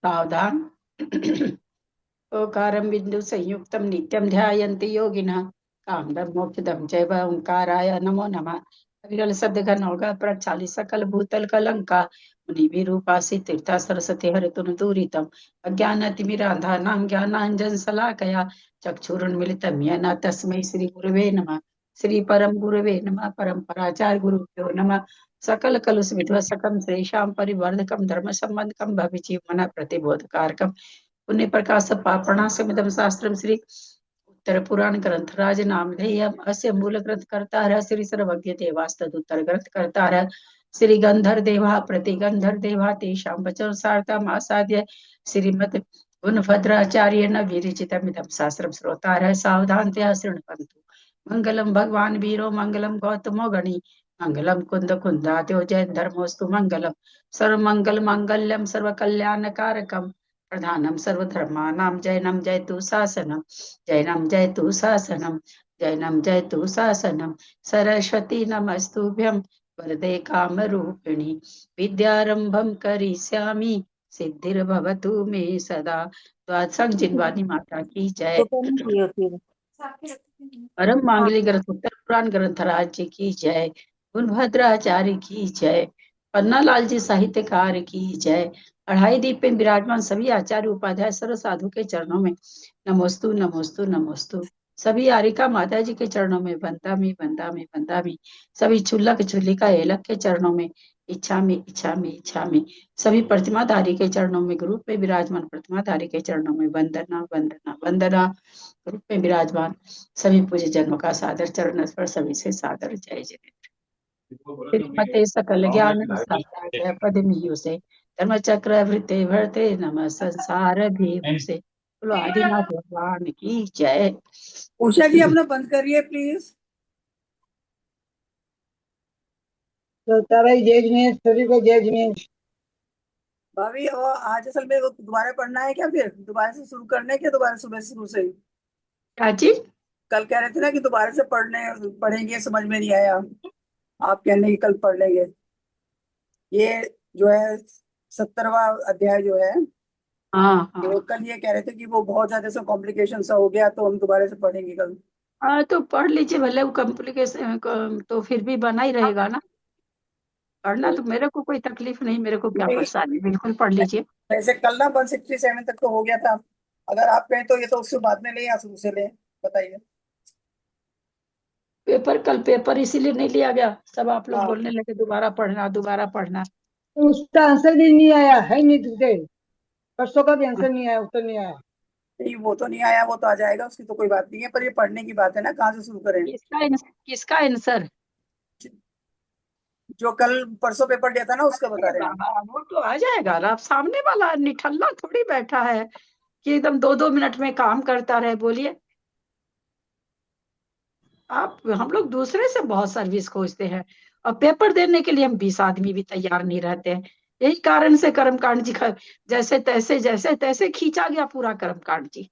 सावधान। ओकारं बिंदु संयुक्तं नित्यं ध्यायन्ति योगिनः कामदं मोक्षदं चैव ओंकाराय नमो नमः। विरल शब्द घन होगा पर 40 सकल भूतल कलंका मुनि विरूपासी तीर्था सरस्वती हरितुन दूरितम अज्ञानतिमिरांधानां ज्ञानांजन शलाकया चक्षुरुन्मिलितं येन तस्मै श्री गुरुवे नमः। श्री परम गुरुवे नमः। परम्पराचार्य गुरुभ्यो नमः। सकल कलुष विध्व सकम श्रेषां परिवर्धकम धर्म संबंधकम भविजीवमन प्रतिबोधकारकम पुण्य प्रकाश पापणासमिदं शास्त्रम श्री उत्तर पुराण ग्रंथराज नामधेयम अस्य मूल ग्रंथ कर्ता है श्री सर्वज्ञ देवास्तद उत्तर ग्रंथ कर्ता है श्री गंधर देवा प्रतिगंधर देवा तेषां वचन सार्थम आसाद्य श्रीमद गुणभद्राचार्य न विरचितमिदं शास्त्रम श्रोता है सावधान शृण्वन्तु मंगलम भगवान वीरो मंगलम गौतमो गणी मंगलम कुंद कुंदाद्यो जय धर्मोस्तु मंगलम सर्व मंगल मांगल्यम सर्व कल्याण कारकम प्रधानम सर्वधर्मानां जैनम जयतु शासनम जैनम जयतु शासनम जैनम जयतु शासनम सरस्वती नमस्तुभ्यं वरदे कामरूपिणी विद्यारंभं करिष्यामि सिद्धिर्भवतु मे सदा। द्वादशं जिनवानी माता की जय। परम मांगलिक ग्रंथ उत्तर पुराण ग्रंथराज जी की जय। गुणभद्राचार्य की जय। पन्ना लाल जी साहित्यकार की जय। अढ़ाई दीप में विराजमान सभी आचार्य उपाध्याय सर्व साधु के चरणों में नमोस्तु नमोस्तु नमोस्तु। सभी आरिका माता जी के चरणों में बंदामी बंदामी बंदामी। सभी छुल्लक छुल्लिका एलक के चरणों में इच्छा में इच्छा में इच्छा में। सभी प्रतिमाधारी के चरणों में ग्रुप में विराजमान प्रतिमाधारी के चरणों में वंदना वंदना वंदना। ग्रुप में विराजमान सभी पूज्य जनों का सादर चरण स्पर्श सभी से सादर जय जय। श्रीमते सकल ज्ञान सागर पद्मियों से धर्म चक्र वृत्ते भरते नमः संसार भी से। बोलो आदिनाथ भगवान की जय। उषा जी अपना बंद करिए प्लीज। जय जिनेश, सभी को जय जिनेश। भाभी वो आज असल में वो दोबारा पढ़ना है क्या, फिर दोबारा से शुरू करना है क्या, दोबारा सुबह से शुरू से ही? क्या चीज? कल कह रहे थे ना कि दोबारा से पढ़ेंगे, समझ में नहीं आया। आप कहने की कल पढ़ लेंगे। ये जो है 70वां अध्याय जो है, हाँ वो हाँ कल ये कह रहे थे कि वो बहुत ज्यादा से कॉम्प्लिकेशन सा हो गया, तो हम दोबारा से पढ़ेंगे कल। हाँ, तो पढ़ लीजिए भले वो कॉम्प्लिकेशन तो फिर भी बना ही रहेगा ना। पढ़ना तो मेरे को कोई तकलीफ नहीं, मेरे को क्या नहीं, परेशानी, बिल्कुल पढ़ लीजिए। वैसे कल ना 167 तक तो हो गया था। अगर आप कहें तो ये तो उससे बाद में ले या शुरू से ले, बताइए। पेपर कल पेपर इसीलिए नहीं लिया गया, सब आप लोग हाँ, बोलने लगे दोबारा पढ़ना दोबारा पढ़ना। तो उसका आंसर भी नहीं आया है, नहीं तुझे परसों का भी आंसर नहीं आया, उत्तर नहीं आया। नहीं वो तो नहीं आया, वो तो आ जाएगा, उसकी तो कोई बात नहीं है, पर ये पढ़ने की बात है ना, कहाँ से शुरू करें। किसका आंसर? जो कल परसों पेपर दिया था ना, उसका बता रहे हैं। बाबा वो तो आ जाएगा। आप सामने वाला निठल्ला थोड़ी बैठा है कि एकदम 2-2 मिनट में काम करता रहे। बोलिए, आप हम लोग दूसरे से बहुत सर्विस खोजते हैं और पेपर देने के लिए हम 20 आदमी भी तैयार नहीं रहते हैं। यही कारण से कर्मकांड जी जैसे तैसे खींचा गया पूरा कर्मकांड जी,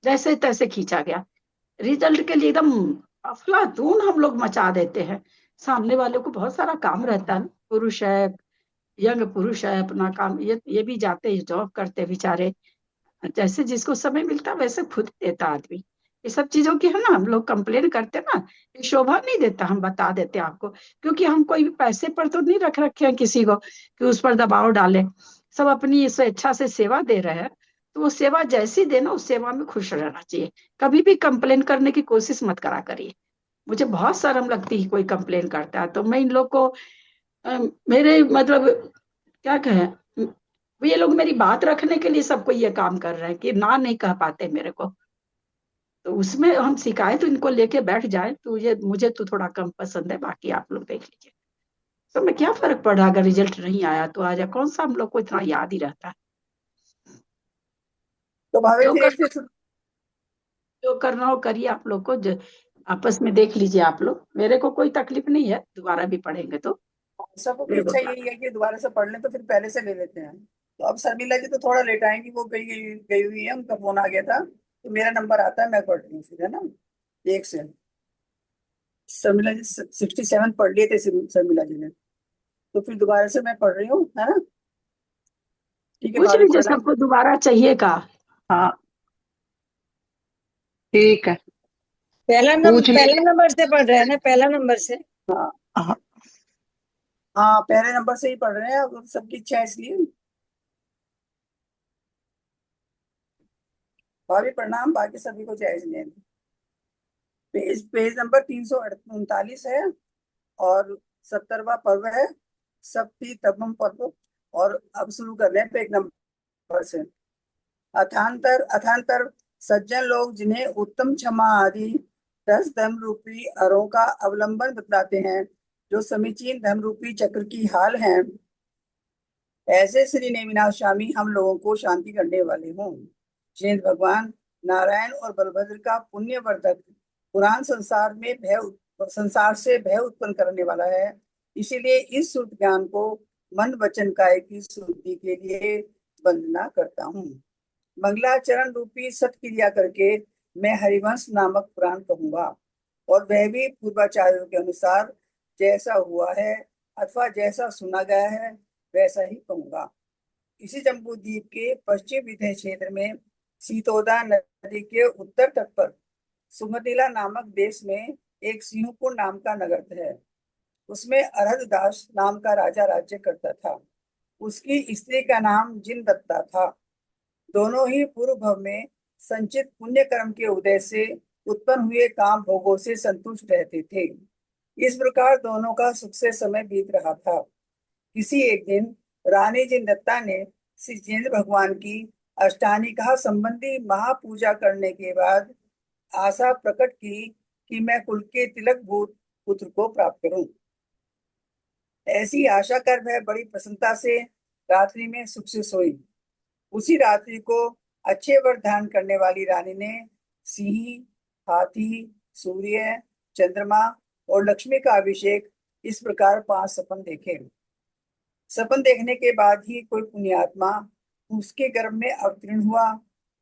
जैसे तैसे खींचा गया। रिजल्ट के लिए एकदम अफलातून हम लोग मचा देते हैं। सामने वाले को बहुत सारा काम रहता है ना, पुरुष है, यंग पुरुष है, अपना काम ये भी जाते हैं जॉब करते बेचारे। जैसे जिसको समय मिलता वैसे खुद देता आदमी। ये सब चीजों की है ना, हम लोग कंप्लेन करते ना, ये शोभा नहीं देता। हम बता देते आपको, क्योंकि हम कोई भी पैसे पर तो नहीं रख रखे हैं किसी को कि उस पर दबाव डालें। सब अपनी स्वेच्छा से सेवा दे रहे हैं, तो वो सेवा जैसी देना उस सेवा में खुश रहना चाहिए। कभी भी कंप्लेन करने की कोशिश मत करा करिए। मुझे बहुत शर्म लगती है कोई कंप्लेन करता है तो मैं इन लोग को मेरे मतलब क्या कहें, ये लोग मेरी बात रखने के लिए सबको ये काम कर रहे हैं कि ना नहीं कह पाते मेरे को। तो उसमें हम शिकायत इनको लेके बैठ जाए तो ये मुझे तो थोड़ा कम पसंद है। बाकी आप लोग देख लीजिए, तो मैं क्या फर्क पड़ रहा, अगर रिजल्ट नहीं आया तो आ जाए, कौन सा हम लोग को इतना याद ही रहता है। तो भाभी जो फिर एक कर जो करना हो करिए, आप लोग को आपस में देख लीजिए। आप लोग, मेरे को कोई तकलीफ नहीं है, दोबारा भी पढ़ेंगे तो सबको की मेरे को इच्छा क्या। यही है कि दोबारा से पढ़ लें, तो फिर पहले से ले लेते हैं। तो अब शर्मिला जी तो थोड़ा लेट आएंगी, वो गई गई गई हुई है, उनका फोन आ गया था, तो मेरा नंबर आता है, मैं पढ़ रही हूँ फिर, है ना। एक से शर्मिला जी 67 पढ़ लिए थे शर्मिला जी ने, तो फिर दोबारा से मैं पढ़ रही हूँ, है ना। ठीक है पूछ भाभी, लीजिए प्रणाम। सबको दोबारा चाहिए का। हाँ ठीक है, पूछ पहला लीजिए। नंबर से पढ़ रहे हैं ना, पहला नंबर से। हाँ हाँ, हाँ, पहले नंबर से ही पढ़ रहे हैं, अब सबकी इच्छा है इसलिए। भाभी प्रणाम, बाकी सभी को जायज लें। पेज पेज नंबर 339 है, और 70वां पर्व है सप्ती तपम पर्व। और अब शुरू कर रहे हैं पेज नंबर से। अथांतर अथांतर सज्जन लोग जिन्हें उत्तम क्षमा आदि 10 धर्म रूपी अरों का अवलंबन बतलाते हैं, जो समीचीन धर्म रूपी चक्र की हाल हैं, ऐसे श्री नेमिनाथ स्वामी हम लोगों को शांति करने वाले हों। जैन भगवान नारायण और बलभद्र का पुण्यवर्धक पुराण संसार से भय उत्पन्न करने वाला है। इसीलिए इस शुद्ध ज्ञान को मन वचन काय की शुद्धि के लिए वंदना करता हूँ। मंगलाचरण रूपी सत्क्रिया करके मैं हरिवंश नामक पुराण कहूंगा, और वह भी पूर्वाचार्यों के अनुसार जैसा हुआ है अथवा जैसा सुना गया है वैसा ही कहूंगा। इसी जम्बू द्वीप के पश्चिम विंध्य क्षेत्र में सीतोदा नदी के उत्तर तट पर सुमतिला नामक देश में एक सिंहपुर नाम का नगर है। उसमें अरहदास नाम का राजा राज्य करता था। उसकी स्त्री का नाम जिनदत्ता था। दोनों ही पूर्व भव में संचित पुण्य कर्म के उदय से उत्पन्न हुए काम भोगों से संतुष्ट रहते थे। इस प्रकार दोनों का सुख से समय बीत रहा था। किसी एक दिन रानी जिनदत्ता ने श्री जिनेंद्र भगवान की अष्टानिकाह संबंधी महापूजा करने के बाद आशा प्रकट की कि मैं कुल के तिलक भूत पुत्र को प्राप्त करूं। ऐसी आशा कर वह बड़ी प्रसन्नता से रात्रि में सुख से सोई। उसी रात्रि को अच्छे वर धारण करने वाली रानी ने सिंह, हाथी, सूर्य, चंद्रमा और लक्ष्मी का अभिषेक इस प्रकार 5 सपन देखे। सपन देखने के बाद ही कोई पुण्यात्मा उसके गर्भ में अवतीर्ण हुआ,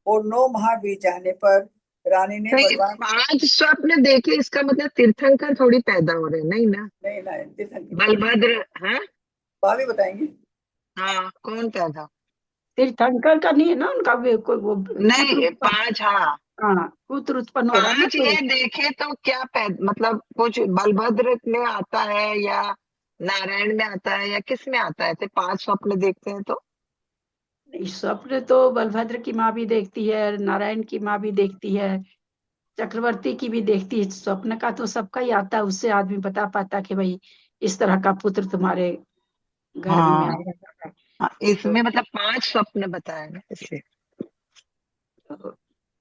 और 9 माह बीत जाने पर रानी ने तो ये बलवान 5 स्वप्न देखे, इसका मतलब तीर्थंकर थोड़ी पैदा हो रहे हैं, नहीं ना? नहीं ना तीर्थंकर बलभद्र, हाँ। भाभी बताएंगे। हाँ, कौन पैदा? तीर्थंकर का नहीं है ना उनका कोई वो पुत्र नहीं, उत्पन्न। 5, हाँ। हाँ, पुत्र उत्पन्न हो रहा है ना 5 कोई। ये देखे तो क्या मतलब कुछ बलभद्र में आता है या नारायण में आता है या किस में आता है? तो 5 स्वप्न देखते हैं तो इस स्वप्न तो बलभद्र की माँ भी देखती है, नारायण की माँ भी देखती है, चक्रवर्ती की भी देखती है। स्वप्न का तो सबका ही आता है, उससे आदमी बता पाता कि भाई इस तरह का पुत्र तुम्हारे गर्भ में हाँ। आएगा। हाँ, तो, इसमें मतलब 5 स्वप्न बताए ना इसलिए। तो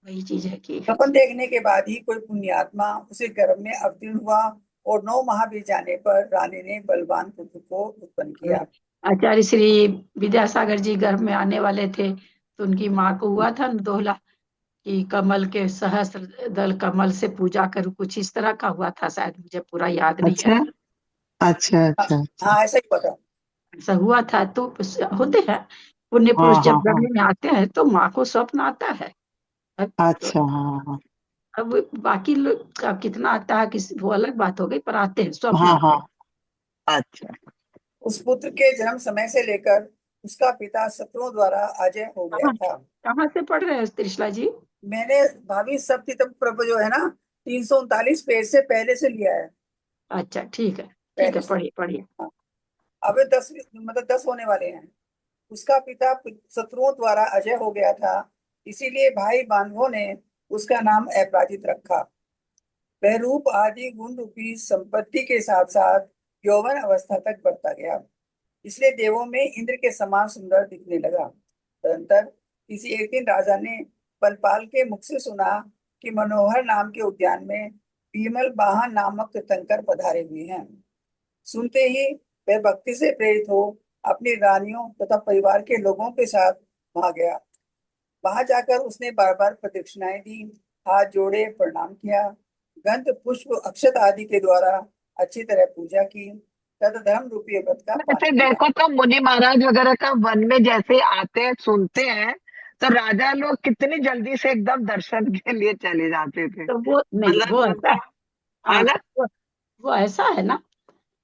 वही चीज है कि सपन देखने के बाद ही कोई पुण्यात्मा उसे गर्भ में अवतीर्ण हुआ, और 9 माह बीत जाने पर रानी ने बलवान पुत्र को उत्पन्न किया। आचार्य श्री विद्यासागर जी गर्भ में आने वाले थे, तो उनकी माँ को हुआ था न दोहला कि कमल के सहस्त्र दल कमल से पूजा करूं, कुछ इस तरह का हुआ था शायद, मुझे पूरा याद नहीं है। अच्छा, अच्छा, हाँ अच्छा, अच्छा। हाँ, ऐसा ही पता। ऐसा हुआ था तो होते हैं पुण्य पुरुष हाँ, जब हाँ, हाँ। गर्भ में आते हैं तो माँ को स्वप्न आता है। अब तो अच्छा, हाँ, हाँ, अब बाकी लोग का कितना आता है किसी वो अलग बात हो गई, पर आते हैं, स्वप्न हाँ, आते हाँ। हैं। अच्छा। उस पुत्र के जन्म समय से लेकर उसका पिता शत्रुओं द्वारा अजय हो गया कहाँ था। कहाँ से पढ़ रहे हैं त्रिशला जी? मैंने भाभी सप्तम प्रभ जो है ना 339 पेज से पहले से लिया है। अच्छा ठीक पहले है, से। पढ़िए पढ़िए। हाँ, अब 10 मतलब 10 होने वाले हैं। उसका पिता शत्रुओं द्वारा अजय हो गया था, इसीलिए भाई बांधवों ने उसका नाम अपराजित रखा। वह रूप आदि गुण रूपी संपत्ति के साथ साथ यौवन अवस्था तक बढ़ता गया, इसलिए देवों में इंद्र के समान सुंदर दिखने लगा। तदंतर किसी एक दिन राजा ने बलपाल के मुख से सुना कि मनोहर नाम के उद्यान में विमल बाहन नामक तीर्थंकर पधारे हुए हैं। सुनते ही वह भक्ति से प्रेरित हो अपनी रानियों तथा परिवार के लोगों के साथ वहां गया। वहां जाकर उसने बार बार प्रदक्षिणाएं दी, हाथ जोड़े प्रणाम किया, गंध पुष्प अक्षत आदि के द्वारा अच्छी तरह पूजा की, तद धर्म रूपी व्रत का वैसे पालन किया। देखो तो मुनि महाराज वगैरह का वन में जैसे आते हैं सुनते हैं, तो राजा लोग कितनी जल्दी से एकदम दर्शन के लिए चले जाते थे। तो वो नहीं, मतलब वो ऐसा उनका, है। है हाँ, ना? वो ऐसा है ना,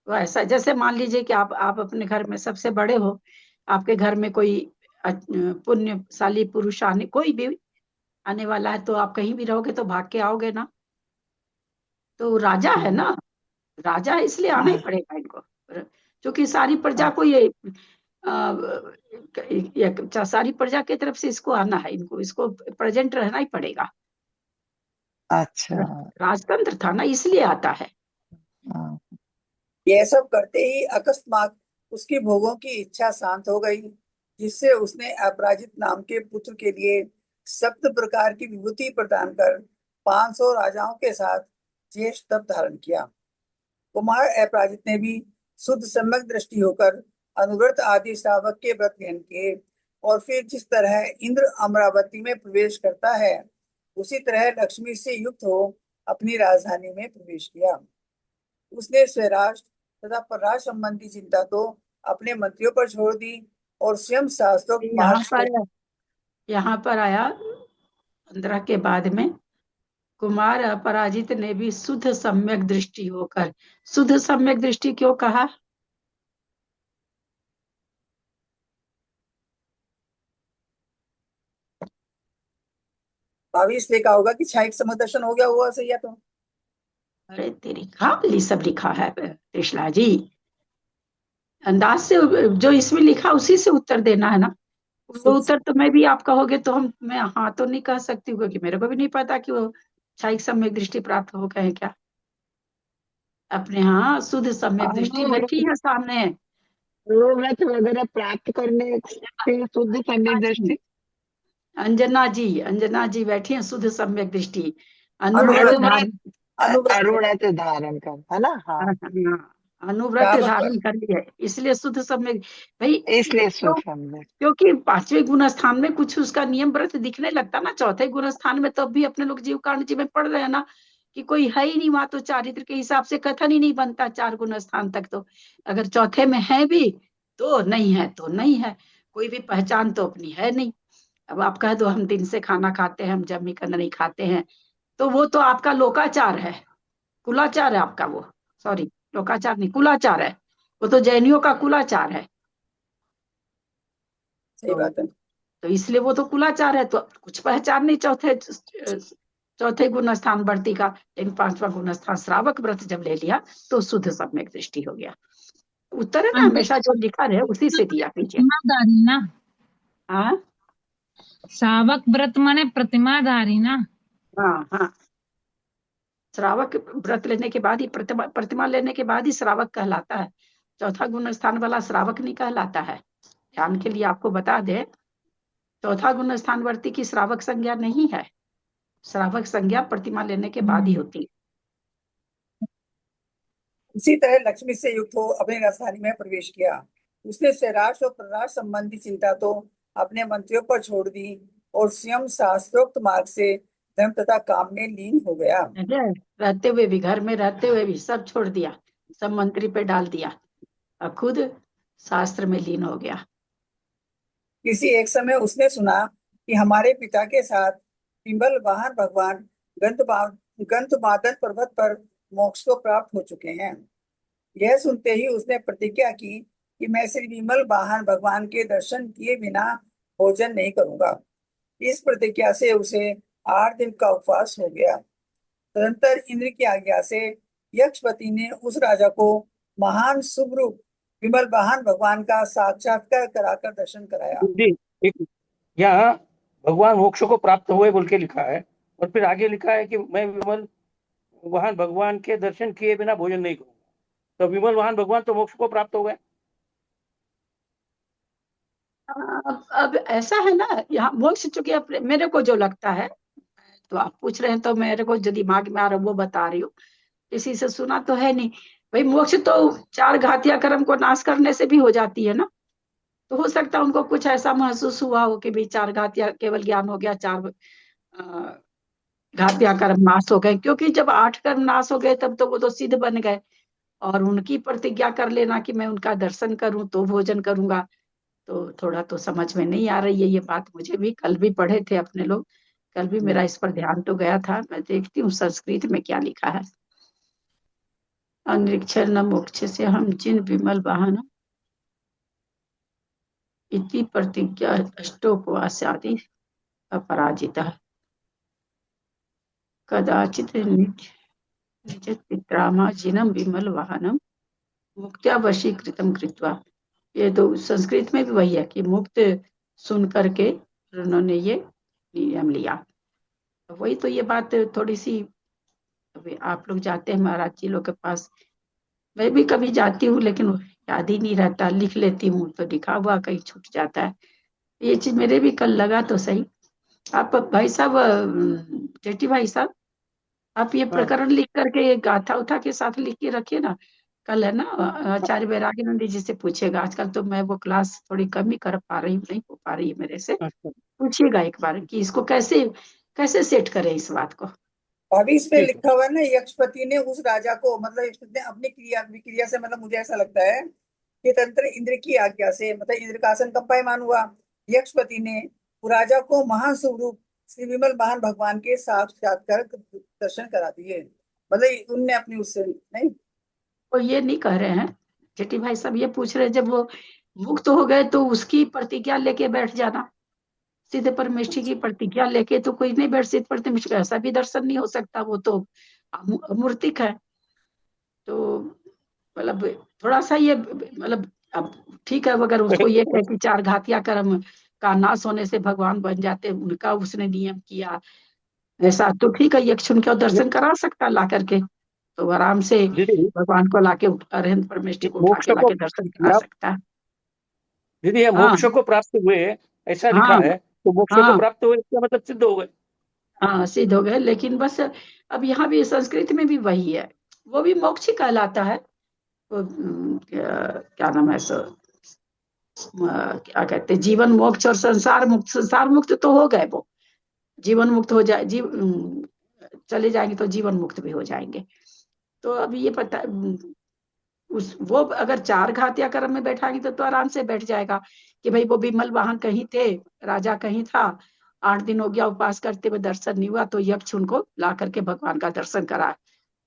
वो ऐसा जैसे मान लीजिए कि आप अपने घर में सबसे बड़े हो, आपके घर में कोई पुण्यशाली पुरुष आने, कोई भी आने वाला है, तो आप कहीं भी रहोगे तो भाग के आओगे ना। तो राजा है ना, राजा है इसलिए आना ही पड़ेगा इनको, क्योंकि सारी प्रजा को ये सारी प्रजा की तरफ से इसको आना है, इनको इसको प्रेजेंट रहना ही पड़ेगा। अच्छा। राजतंत्र था ना, इसलिए आता है। हाँ। यह सब करते ही अकस्मात उसकी भोगों की इच्छा शांत हो गई, जिससे उसने अपराजित नाम के पुत्र के लिए सप्त प्रकार की विभूति प्रदान कर 500 राजाओं के साथ ज्येष्ठ तप धारण किया। कुमार अपराजित ने भी शुद्ध सम्यक दृष्टि होकर अनुव्रत आदि श्रावक के व्रत ग्रहण किए, और फिर जिस तरह इंद्र अमरावती में प्रवेश करता है, उसी तरह लक्ष्मी से युक्त हो अपनी राजधानी में प्रवेश किया। उसने स्वराष्ट्र तथा परराष्ट्र संबंधी चिंता तो अपने मंत्रियों पर छोड़ दी, और स्वयं शास्त्रोक्त मार्ग से यहाँ पर आया 15 के बाद में, कुमार अपराजित ने भी शुद्ध सम्यक दृष्टि होकर। शुद्ध सम्यक दृष्टि क्यों कहा? भाविश लिखा होगा कि क्षायिक समदर्शन हो गया हुआ सही है तो। अरे तेरी खाली सब लिखा है कृष्णा जी, अंदाज से जो इसमें लिखा उसी से उत्तर देना है ना। वो उत्तर तो मैं भी आप कहोगे तो मैं हाँ तो नहीं कह सकती हूँ, क्योंकि मेरे को भी नहीं पता कि वो क्षायिक सम्यक दृष्टि प्राप्त हो गए क्या। अपने हाँ शुद्ध सम्यक दृष्टि बैठी है सामने। व्रत वगैरह प्राप्त करने से शुद्ध सम्यक दृष्टि। अंजना जी बैठी है शुद्ध सम्यक दृष्टि, अनुव्रत अनुव्रत धारण। अनुव्रत अरुणत धारण कर, है ना। हाँ, हाँ, अनुव्रत श्रावक धारण कर लिया है, इसलिए शुद्ध सम्यक भाई। इसलिए शुद्ध क्यों? सम्यक। क्योंकि 5वें गुण स्थान में कुछ उसका नियम व्रत दिखने लगता ना, चौथे गुण स्थान में तब भी अपने लोग जीव कांड जी में पढ़ रहे हैं ना, कि कोई है ही नहीं वहां, तो चारित्र के हिसाब से कथन ही नहीं बनता 4 गुण स्थान तक। तो अगर चौथे में है भी तो नहीं है, तो नहीं है, कोई भी पहचान तो अपनी है नहीं। अब आप कह दो हम दिन से खाना खाते हैं, हम जम्मी कर नहीं खाते हैं, तो वो तो आपका लोकाचार है, कुलाचार है आपका वो। सॉरी, लोकाचार नहीं, कुलाचार है वो, तो जैनियों का कुलाचार है। सही बात है। तो इसलिए वो तो कुलाचार है, तो कुछ पहचान नहीं चौथे गुण स्थान वर्ती का। लेकिन 5वां गुण स्थान श्रावक व्रत जब ले लिया तो शुद्ध सम्यक दृष्टि हो गया। उत्तर है ना, हमेशा जो लिखा रहे उसी से दिया कीजिए। प्रतिमाधारी ना, हाँ श्रावक व्रत माने प्रतिमाधारी ना। हाँ हाँ, श्रावक व्रत लेने के बाद ही प्रतिमा लेने के बाद ही श्रावक कहलाता है। चौथा गुण स्थान वाला श्रावक नहीं कहलाता है। ध्यान के लिए आपको बता दे, चौथा गुण स्थान वर्ती की श्रावक संज्ञा नहीं है, श्रावक संज्ञा प्रतिमा लेने के बाद ही होती है। इसी तरह लक्ष्मी से युक्त हो अपनी राजधानी में प्रवेश किया। उसने स्वराष्ट्र और परराष्ट्र संबंधी चिंता तो अपने मंत्रियों पर छोड़ दी, और स्वयं शास्त्रोक्त मार्ग से धर्म तथा काम में लीन हो गया। रहते हुए भी, घर में रहते हुए भी सब छोड़ दिया, सब मंत्री पे डाल दिया, और खुद शास्त्र में लीन हो गया। किसी एक समय उसने सुना कि हमारे पिता के साथ पिंबल वाहन भगवान गंधमादन पर्वत पर मोक्ष को प्राप्त हो चुके हैं। यह सुनते ही उसने प्रतिज्ञा की कि मैं श्री विमल वाहन भगवान के दर्शन किए बिना भोजन नहीं करूंगा। इस प्रतिज्ञा से उसे 8 दिन का उपवास हो गया। तदंतर इंद्र की आज्ञा से यक्षपति ने उस राजा को महान शुभ रूप विमल वाहन भगवान का साक्षात्कार कराकर दर्शन कराया। जी, एक यहाँ भगवान मोक्ष को प्राप्त हुए बोल के लिखा है, और फिर आगे लिखा है कि मैं विमल वाहन भगवान के दर्शन किए बिना भोजन नहीं करूंगा। तो विमल वाहन भगवान तो मोक्ष को प्राप्त हो गए। अब ऐसा है ना, यहाँ मोक्ष चूंकि मेरे को जो लगता है, तो आप पूछ रहे हैं तो मेरे को जो दिमाग में आ रहा है वो बता रही हूँ, किसी से सुना तो है नहीं। भाई मोक्ष तो 4 घातिया कर्म को नाश करने से भी हो जाती है ना। तो हो सकता है उनको कुछ ऐसा महसूस हुआ हो कि भाई 4 घातिया केवल ज्ञान हो गया, 4 घातिया कर्म नाश हो गए, क्योंकि जब 8 कर्म नाश हो गए तब तो वो तो सिद्ध बन गए। और उनकी प्रतिज्ञा कर लेना कि मैं उनका दर्शन करूं तो भोजन करूंगा, तो थोड़ा तो समझ में नहीं आ रही है ये बात। मुझे भी कल भी पढ़े थे अपने लोग, कल भी मेरा इस पर ध्यान तो गया था। मैं देखती हूँ संस्कृत में क्या लिखा है। अनिरीक्षण न मोक्ष से हम जिन विमल वाहन, इति प्रतिज्ञा अष्टोपवासादि अपराजितः कदाचित् निजपित्रामाजिनं विमल वाहनम मुक्त्या वशीकृतं कृत्वा। ये तो संस्कृत में भी वही है कि मुक्त सुन करके उन्होंने ये नियम लिया। वही तो ये बात थोड़ी सी, अभी आप लोग जाते हैं महाराज जी लोग के पास, मैं भी कभी जाती हूँ लेकिन याद ही नहीं रहता, लिख लेती हूँ तो लिखा हुआ कहीं छूट जाता है। ये चीज मेरे भी कल लगा तो सही। आप भाई साहब, जेठी भाई साहब, आप ये प्रकरण लिख करके गाथा उठा के साथ लिख के रखिए ना। कल है ना आचार्य वैराग्यानंद जी से पूछेगा। आजकल तो मैं वो क्लास थोड़ी कम ही कर पा रही हूँ, नहीं हो पा रही है मेरे से। अच्छा, पूछिएगा एक बार कि इसको कैसे कैसे सेट करें इस बात को। अभी इसमें ठीक है। लिखा हुआ है ना, यक्षपति ने उस राजा को, मतलब यक्षपति ने अपनी क्रिया विक्रिया से, मतलब मुझे ऐसा लगता है कि तंत्र इंद्र की आज्ञा से, मतलब इंद्र का आसन कंपायमान हुआ, यक्षपति ने राजा को महास्वरूप श्री विमल वाहन भगवान के साक्षात्कार दर्शन करा दिए। मतलब उनने अपनी उससे नहीं, वो ये नहीं कह रहे हैं जेठी भाई साहब, ये पूछ रहे हैं जब वो मुक्त हो गए तो उसकी प्रतिज्ञा लेके बैठ जाना। सिद्ध परमेष्ठी की प्रतिज्ञा लेके तो कोई नहीं बैठ, सिद्ध परमेष्ठी का ऐसा भी दर्शन नहीं हो सकता, वो तो अमूर्तिक है। तो मतलब थोड़ा सा ये, मतलब अब ठीक है, अगर उसको ये कहे कि चार घातिया कर्म का नाश होने से भगवान बन जाते, उनका उसने नियम किया ऐसा, तो ठीक है, यक्ष उनका दर्शन करा सकता ला करके, तो आराम से दीदी, भगवान को लाके अरहंत परमेष्ठी को उठा मोक्ष के को लाके दर्शन करा आप सकता है। दीदी ये हाँ मोक्ष को प्राप्त हुए ऐसा लिखा हाँ है, तो मोक्ष को हाँ प्राप्त हुए इसका मतलब सिद्ध हो गए। हाँ, सिद्ध हो गए, लेकिन बस अब यहाँ भी संस्कृत में भी वही है, वो भी मोक्ष ही कहलाता है। वो क्या नाम है सो, क्या कहते हैं, जीवन मोक्ष और संसार मुक्त। संसार मुक्त तो हो गए वो, जीवन मुक्त हो जाए, चले जाएंगे तो जीवन मुक्त भी हो जाएंगे। तो अब ये पता, उस वो अगर चार घातिया कर्म में बैठाएंगे तो आराम से बैठ जाएगा कि भाई वो विमल वाहन कहीं थे, राजा कहीं था, 8 दिन हो गया उपवास करते हुए दर्शन नहीं हुआ, तो यक्ष उनको ला करके भगवान का दर्शन करा,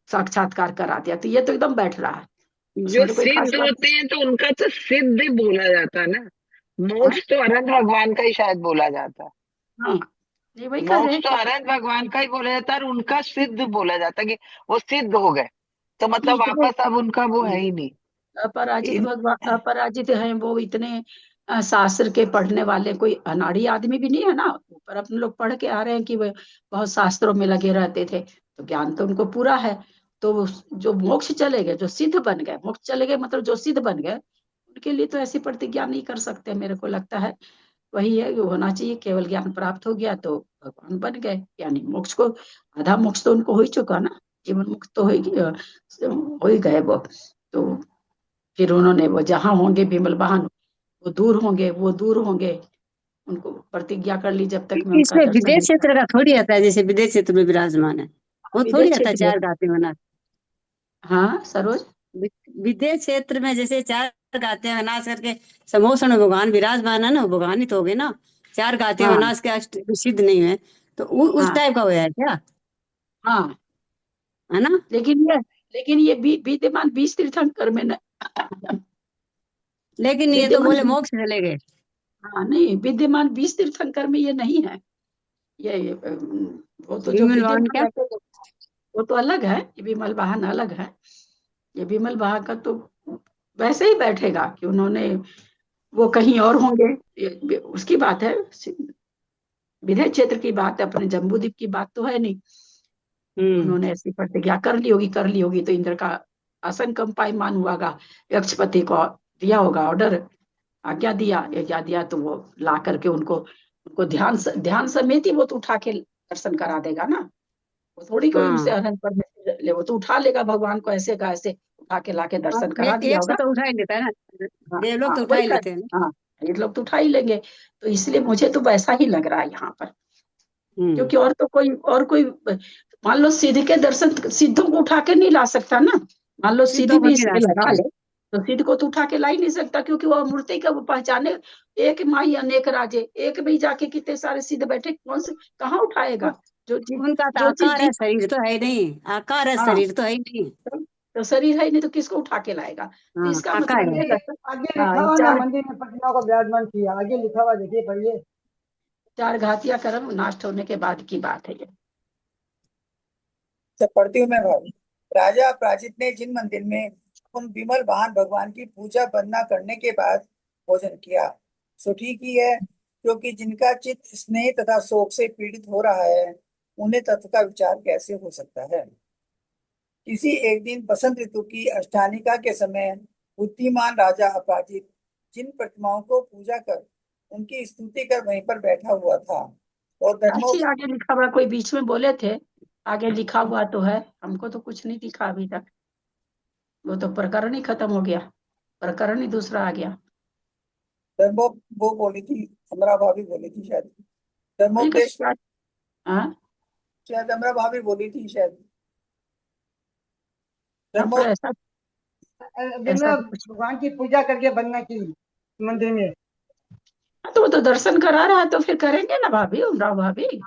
साक्षात्कार करा दिया, तो ये तो एकदम बैठ रहा है, जो उसमें तो कोई खास सिद्ध बात होते हैं तो उनका तो सिद्ध बोला जाता है ना। नहीं है। मोक्ष तो अनंत भगवान का ही शायद बोला जाता है। हाँ, ये वही कह रहे मोक्ष हैं तो कि अनंत भगवान का ही बोला जाता है और उनका सिद्ध बोला जाता है कि वो सिद्ध हो गए, तो मतलब इतने वापस अब उनका वो है ही नहीं। अपराजित इन भगवान अपराजित हैं वो, इतने शास्त्र के पढ़ने वाले कोई अनाड़ी आदमी भी नहीं है ना, ऊपर अपने लोग पढ़ के आ रहे हैं कि वे बहुत शास्त्रों में लगे रहते थे, तो ज्ञान तो उनको पूरा है। तो जो मोक्ष चले गए, जो सिद्ध बन गए, मोक्ष चले गए मतलब जो सिद्ध बन गए, उनके लिए तो ऐसी प्रतिज्ञा नहीं कर सकते, मेरे को लगता है। वही है कि होना चाहिए, केवल ज्ञान प्राप्त हो गया तो भगवान बन गए, यानी मोक्ष को, आधा मोक्ष तो उनको हो ही चुका ना, जीवन मुक्त तो हो ही गए वो। तो फिर उन्होंने वो जहां होंगे विमल वाहन, वो दूर होंगे, वो दूर होंगे, उनको प्रतिज्ञा कर ली जब तक मैं उनका इसमें दर्शन विदेश नहीं क्षेत्र का थोड़ी आता है, जैसे विदेश क्षेत्र में विराजमान है वो कर। थोड़ी विदेश आता है क्षेत्र में, चार गाते बना। हाँ सरोज, विदेश क्षेत्र में जैसे चार गाते विनाश करके समोषण भगवान विराजमान है ना, वो भगवान ही तो हो गए ना। चार गाते हाँ विनाश के अष्ट सिद्ध नहीं है, तो उस हाँ टाइप का हुआ है क्या, हाँ, है ना। लेकिन ये विद्यमान 20 तीर्थंकर में न, लेकिन ये तो विद्यमान बोले मोक्ष चले गए। हाँ नहीं, विद्यमान 20 तीर्थंकर में ये नहीं है। ये वो तो जो विमल वाहन विद्यमान क्या, रहते हैं, वो तो अलग है, ये विमल वाहन अलग है। ये विमल वाहन का तो वैसे ही बैठेगा कि उन्होंने, वो कहीं और होंगे, उसकी बात है, विदेश क्षेत्र की बात है, अपने जम्बूद्वीप की बात तो है नहीं। उन्होंने ऐसी प्रतिज्ञा कर ली होगी तो इंद्र का आसन कंपायमान हुआ होगा, यक्षपति को दिया होगा ऑर्डर, आज्ञा दिया तो वो ला करके उनको उनको ध्यान समेत ही वो तो उठा के दर्शन करा देगा ना। वो थोड़ी कोई उनसे हाँ अरहन पर ले, वो तो उठा लेगा भगवान को, ऐसे का ऐसे उठा के लाके हाँ, दर्शन करा दिया एक से होगा। तो उठा ही लेता है ना, हाँ देवलोक हाँ, तो उठा वही ही कर, लेते हैं ना। हाँ, ये लोग तो उठा ही लेंगे। तो इसलिए मुझे तो वैसा ही लग रहा है यहाँ पर, हम्म क्योंकि और कोई मान लो सिद्ध के दर्शन, सिद्धों को उठा के नहीं ला सकता ना। मान लो सिद्ध सिद्धों को भी नहीं ला इसमें लगा सकते। ले, तो सिद्ध को तो उठा के ला ही नहीं सकता, क्योंकि वो मूर्ति का वो पहचाने, एक माई अनेक राजे, एक में ही जाके कितने सारे सिद्ध बैठे, कौन से कहाँ उठाएगा। उनका तो जो चीज आकार है, जीत, शरीर तो है ही नहीं, आकार है हाँ, शरीर तो है ही नहीं। तो तो शरीर है नहीं तो किसको उठा के लाएगा। तो हाँ इसका पक्का मतलब है। ये है, आगे हाँ, लिखा ये हुआ ना, चार मंदिर में प्रतिमा को विराजमान किया, आगे लिखा हुआ देखिए, पढ़िए। चार घातिया कर्म नष्ट होने के बाद की बात है ये। जब पढ़ती हूँ मैं भाभी। राजा अपराजित ने जिन मंदिर में उन विमल वाहन भगवान की पूजा वंदना करने के बाद भोजन किया, सो ठीक ही है, क्योंकि जिनका चित्त स्नेह तथा शोक से पीड़ित हो रहा है, उन्हें तत्व का विचार कैसे हो सकता है। किसी एक दिन बसंत ऋतु की अष्टानिका के समय बुद्धिमान राजा अपराजित जिन प्रतिमाओं को पूजा कर उनकी स्तुति कर वहीं पर बैठा हुआ था, और धर्मों अच्छी आगे लिखा हुआ, कोई बीच में बोले थे आगे लिखा हुआ तो है, हमको तो कुछ नहीं दिखा अभी तक। वो तो प्रकरण ही खत्म हो गया, प्रकरण ही दूसरा आ गया। धर्मो वो बोली थी, अमरा भाभी बोली थी शायद, वही का धर्मोपदेश, क्या। हाँ, शायद अमरा भाभी बोली थी शायद। हाँ, धर्मो पर ऐसा ऐसा विमला तो कुछ। भगवान की पूजा करके वंदना की मंदिर में। हाँ, तो वो तो दर्शन करा रहा है तो फिर करेंगे ना भाभी, उमराव भाभी।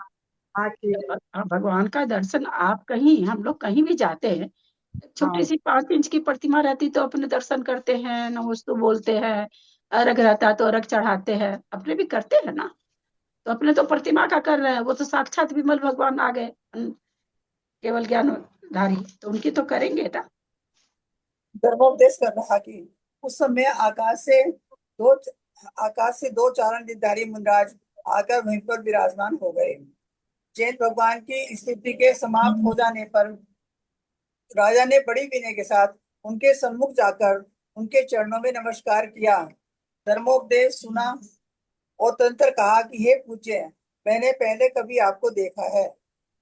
हाँ ठीक है। भगवान का दर्शन आप कहीं, हम लोग कहीं भी जाते हैं, छोटी हाँ सी 5 इंच की प्रतिमा रहती तो अपने दर्शन करते हैं, नमस्तु बोलते हैं, अर्घ रहता तो अर्घ चढ़ाते हैं, अपने भी करते हैं ना। तो अपने तो प्रतिमा का कर रहे हैं, वो तो साक्षात विमल भगवान आ गए, केवल ज्ञानधारी, तो उनकी तो करेंगे ना। धर्मोपदेश कर रहा कि उस समय आकाश से दो चारणधारी मुनिराज आकर वहीं पर विराजमान हो गए। जैन भगवान की स्तुति के समाप्त हो जाने पर राजा ने बड़ी विनय के साथ उनके सम्मुख जाकर उनके चरणों में नमस्कार किया, धर्मोपदेश सुना और तदंतर कहा कि हे पूज्य, मैंने पहले कभी आपको देखा है।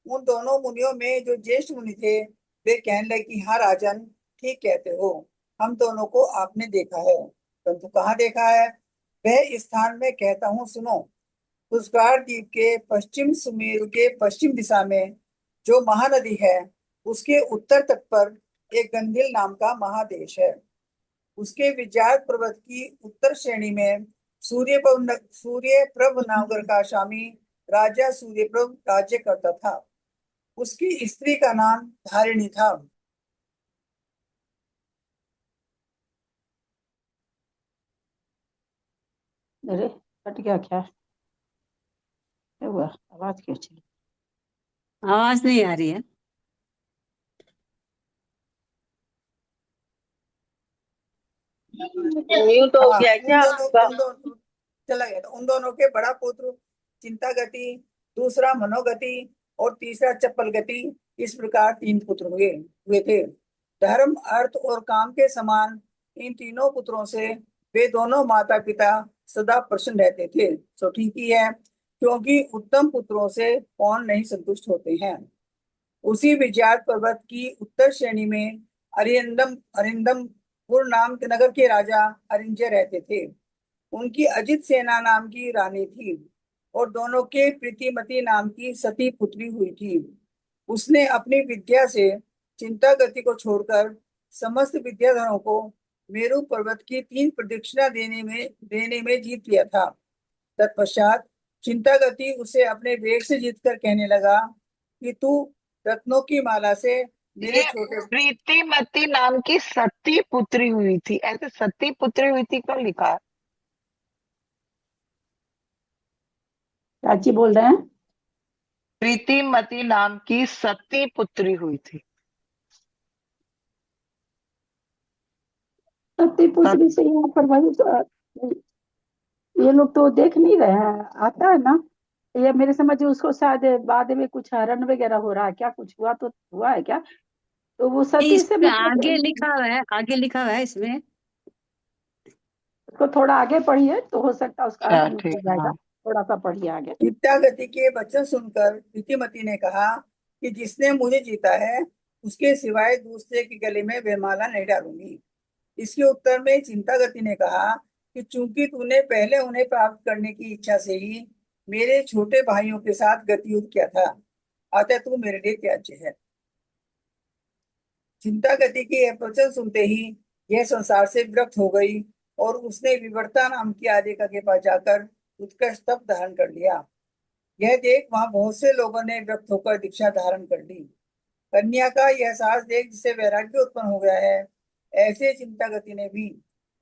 उन दोनों मुनियों में जो ज्येष्ठ मुनि थे वे कहने लगे कि हाँ राजन, ठीक कहते हो, हम दोनों को आपने देखा है, परंतु कहाँ देखा है। वह इस स्थान में कहता हूँ, सुनो। पुष्कर द्वीप के पश्चिम सुमेरु के पश्चिम दिशा में जो महानदी है, उसके उत्तर तट पर एक गंधिल नाम का महादेश है। उसके विजात पर्वत की उत्तर श्रेणी में सूर्यप्रभ नागर का स्वामी राजा सूर्यप्रभ राज्य करता था। उसकी स्त्री का नाम धारिणी था। अरे, कट गया क्या, क्या हुआ, आवाज क्यों चली। आवाज नहीं आ रही है। म्यूट हो हाँ, गया क्या आपका? चला गया था। उन दोनों के बड़ा पुत्र चिंता गति, दूसरा मनोगति और तीसरा चप्पल गति, इस प्रकार 3 पुत्र हुए हुए थे। धर्म, अर्थ और काम के समान इन तीनों पुत्रों से वे दोनों माता पिता सदा प्रसन्न रहते थे। तो ठीक ही है, क्योंकि उत्तम पुत्रों से कौन नहीं संतुष्ट होते हैं। उसी विजयात पर्वत की उत्तर श्रेणी में अरिंदमपुर नाम के नगर के राजा अरिंजय रहते थे। उनकी अजित सेना नाम की रानी थी और दोनों के प्रीतिमती नाम की सती पुत्री हुई थी। उसने अपनी विद्या से चिंता गति को छोड़कर समस्त विद्याधरों को मेरु पर्वत की 3 प्रदक्षिणा देने में जीत लिया था। तत्पश्चात चिंता गति उसे अपने वेग से जीतकर कहने लगा कि तू रत्नों की माला से मेरे ये छोटे। प्रीतिमती नाम की सती पुत्री हुई थी, ऐसे सती पुत्री हुई थी क्यों लिखा है? चाची बोल रहे हैं, प्रीतिमती नाम की सती पुत्री हुई थी। सती पुत्री से यहाँ पर वही तो, ये लोग तो देख नहीं रहे हैं, आता है ना। ये मेरे समझ उसको शायद बाद में कुछ हरण वगैरह हो रहा है क्या, कुछ हुआ तो हुआ है क्या, तो वो सती इस से पे आगे मतलब। लिखा हुआ है, आगे लिखा हुआ है इसमें। उसको थोड़ा आगे पढ़िए तो हो सकता है उसका अच्छा अर्थ निकल ठीक, जाएगा। हाँ। थोड़ा सा पढ़िए आगे। चिंता गति के वचन सुनकर प्रीतिमती ने कहा कि जिसने मुझे जीता है उसके सिवाय दूसरे के गले में वरमाला नहीं डालूंगी। इसके उत्तर में चिंता गति ने कहा कि चूंकि तूने पहले उन्हें प्राप्त करने की इच्छा से ही मेरे छोटे भाइयों के साथ गति युद्ध किया था, अतः तू मेरे लिए त्याज्य है। चिंता गति के यह वचन सुनते ही यह संसार से विरक्त हो गई और उसने विवर्ता नाम की आदिका के पास जाकर उत्कृष्ट तप धारण कर लिया। यह देख वहां बहुत से लोगों ने विरक्त होकर दीक्षा धारण कर ली। कन्या का यह एहसास देख जिसे वैराग्य उत्पन्न हो गया है, ऐसे चिंतागति ने भी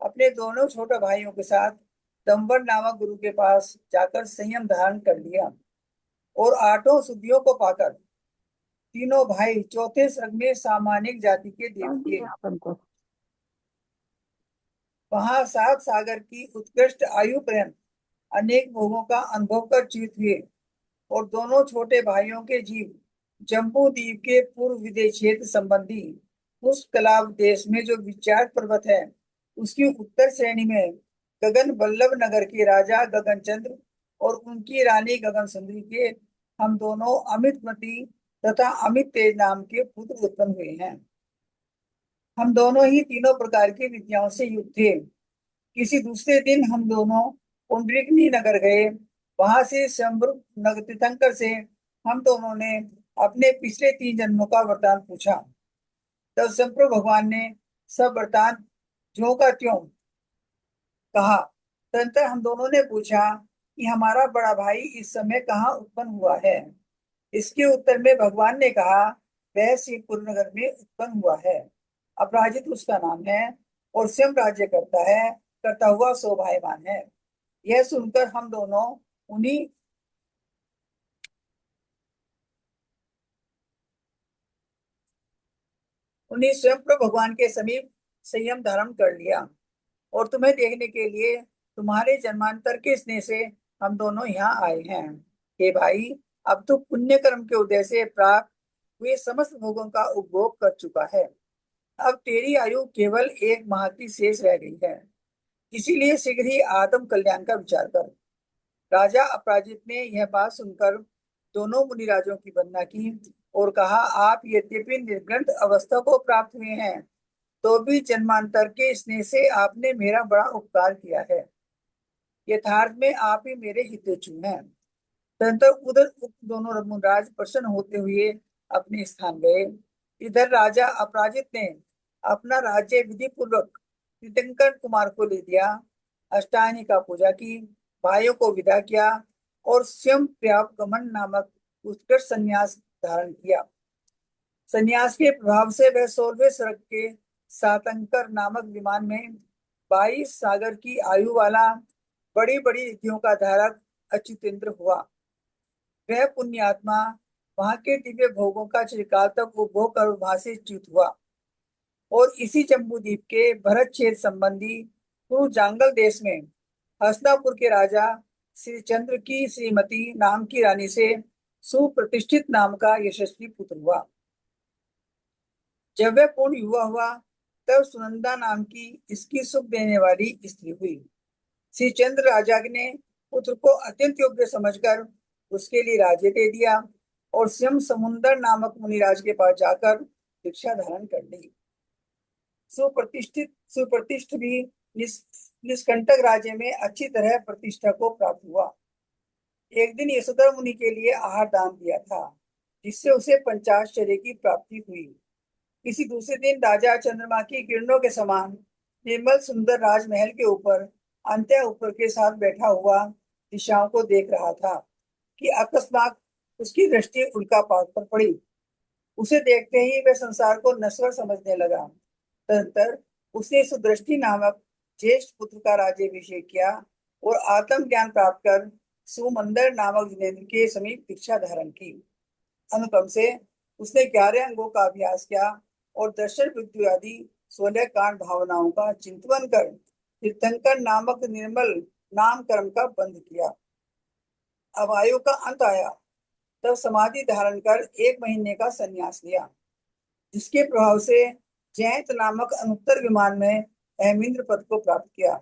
अपने दोनों छोटे भाइयों के साथ दंबर नामक गुरु के पास जाकर संयम धारण कर लिया और 8 शुद्धियों को पाकर तीनों भाई चौथे सर्ग में सामान्य जाति के देव किए। अपन को वहां 7 सागर की उत्कृष्ट आयु पर्यंत अनेक भोगों का अनुभव कर चित हुए और दोनों छोटे भाइयों के जीव जम्बू द्वीप के पूर्व विदेश क्षेत्र संबंधी उस कलाव देश में जो विचार पर्वत है उसकी उत्तर श्रेणी में गगन वल्लभ नगर के राजा गगनचंद्र और उनकी रानी गगन सुंदरी के हम दोनों अमितमती तथा अमित तेज नाम के पुत्र उत्पन्न हुए हैं। हम दोनों ही तीनों प्रकार की विद्याओं से युक्त थे। किसी दूसरे दिन हम दोनों पुंडरीकनी नगर गए। वहां से शंभु नगर तीर्थंकर से हम दोनों ने अपने पिछले 3 जन्मों का वृतांत पूछा। तब शंकर भगवान ने सब वृतांत ज्यों का त्यों कहा। तदंतर हम दोनों ने पूछा कि हमारा बड़ा भाई इस समय कहाँ उत्पन्न हुआ है। इसके उत्तर में भगवान ने कहा वह शिवपुर नगर में उत्पन्न हुआ है। अपराजित उसका नाम है और स्वयं राज्य करता हुआ शोभायमान है। यह सुनकर हम दोनों उन्हीं स्वयं प्रभु भगवान के समीप संयम धारण कर लिया और तुम्हें देखने के लिए तुम्हारे जन्मांतर के स्नेह से हम दोनों यहाँ आए हैं। हे भाई, अब तो पुण्य कर्म के उदय से प्राप्त हुए समस्त भोगों का उपभोग कर चुका है। अब तेरी आयु केवल 1 माह की शेष रह गई है। इसीलिए शीघ्र ही आत्म कल्याण का विचार कर। राजा अपराजित ने यह बात सुनकर दोनों मुनिराजों की वंदना की और कहा आप यद्यपि निर्ग्रंथ अवस्था को प्राप्त हुए हैं तो भी जन्मांतर के स्नेह से आपने मेरा बड़ा उपकार किया है। यथार्थ में आप ही मेरे हितेच्छु हैं। तदंतर उधर दोनों मुनिराज प्रसन्न होते हुए अपने स्थान गए। इधर राजा अपराजित ने अपना राज्य विधि पूर्वक तीर्थंकर कुमार को ले दिया। अष्टांगी का पूजा की, भाइयों को विदा किया और स्वयं प्रयागमन नामक उत्कृष्ट संन्यास धारण किया। संन्यास के प्रभाव से वह 16वें सर्ग के सातंकर नामक विमान में 22 सागर की आयु वाला बड़ी बड़ी रिद्धियों का धारक अच्युतेंद्र हुआ। वह पुण्यात्मा वहां के दिव्य भोगों का चिरकाल तक उपभोग कर वहां से च्युत हुआ और इसी जम्बू द्वीप के भरत क्षेत्र संबंधी पूर्व जांगल देश में हस्तिनापुर के राजा श्री चंद्र की श्रीमती नाम की रानी से सुप्रतिष्ठित नाम का यशस्वी पुत्र हुआ। जब वह पूर्ण युवा हुआ तब सुनंदा नाम की इसकी सुख देने वाली स्त्री हुई। श्री चंद्र राजा ने पुत्र को अत्यंत योग्य समझकर उसके लिए राज्य दे दिया और स्वयं समुंदर नामक मुनिराज के पास जाकर दीक्षा धारण कर ली। सुप्रतिष्ठ भी निष्कंटक राज्य में अच्छी तरह प्रतिष्ठा को प्राप्त हुआ। एक दिन यशोधर मुनि के लिए आहार दान दिया था जिससे उसे पंचाश्चर्य की प्राप्ति हुई। किसी दूसरे दिन राजा चंद्रमा की किरणों के समान निर्मल सुंदर राजमहल के ऊपर अंत्य ऊपर के साथ बैठा हुआ दिशाओं को देख रहा था कि अकस्मात उसकी दृष्टि उल्कापात पर पड़ी। उसे देखते ही वह संसार को नश्वर समझने लगा। तदंतर उसने सुदृष्टि नामक ज्येष्ठ पुत्र का राज्याभिषेक किया और आत्म ज्ञान प्राप्त कर सुमंदर नामक जिनेन्द्र के समीप दीक्षा धारण की। अनुक्रम से उसने 11 अंगों का अभ्यास किया और दर्शन बुद्धि आदि 16 कांड भावनाओं का चिंतन कर तीर्थंकर नामक निर्मल नाम कर्म का बंध किया। अब आयु का अंत आया तब समाधि धारण कर 1 महीने का संन्यास लिया, जिसके प्रभाव से जयंत नामक अनुत्तर विमान में अहमिंद्र पद को प्राप्त किया।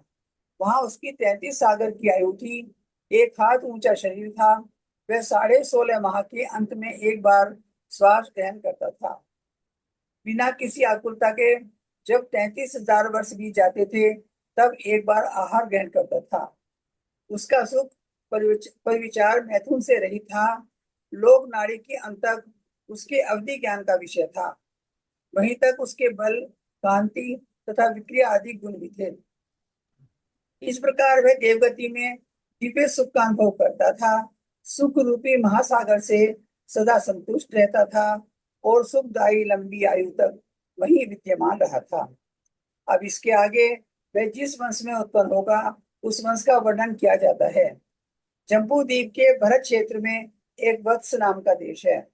वहां उसकी 33 सागर की आयु थी। 1 हाथ ऊंचा शरीर था। वह 16.5 माह के अंत में एक बार श्वास ग्रहण करता था। बिना किसी आकुलता के जब 33,000 वर्ष बीत जाते थे तब एक बार आहार ग्रहण करता था। उसका सुख परिविचार मैथुन से रहित था। लोक नाड़ी के अंत तक उसके अवधि ज्ञान का विषय था। वहीं तक उसके बल, कांति तथा विक्रिया आदि गुण भी थे। इस प्रकार वह देवगति में दिव्य सुख का अनुभव करता था। सुख रूपी महासागर से सदा संतुष्ट रहता था और सुखदायी लंबी आयु तक वहीं विद्यमान रहा था। अब इसके आगे वह जिस वंश में उत्पन्न होगा उस वंश का वर्णन किया जाता है। जम्बू द्वीप के भरत क्षेत्र में एक वत्स नाम का देश है।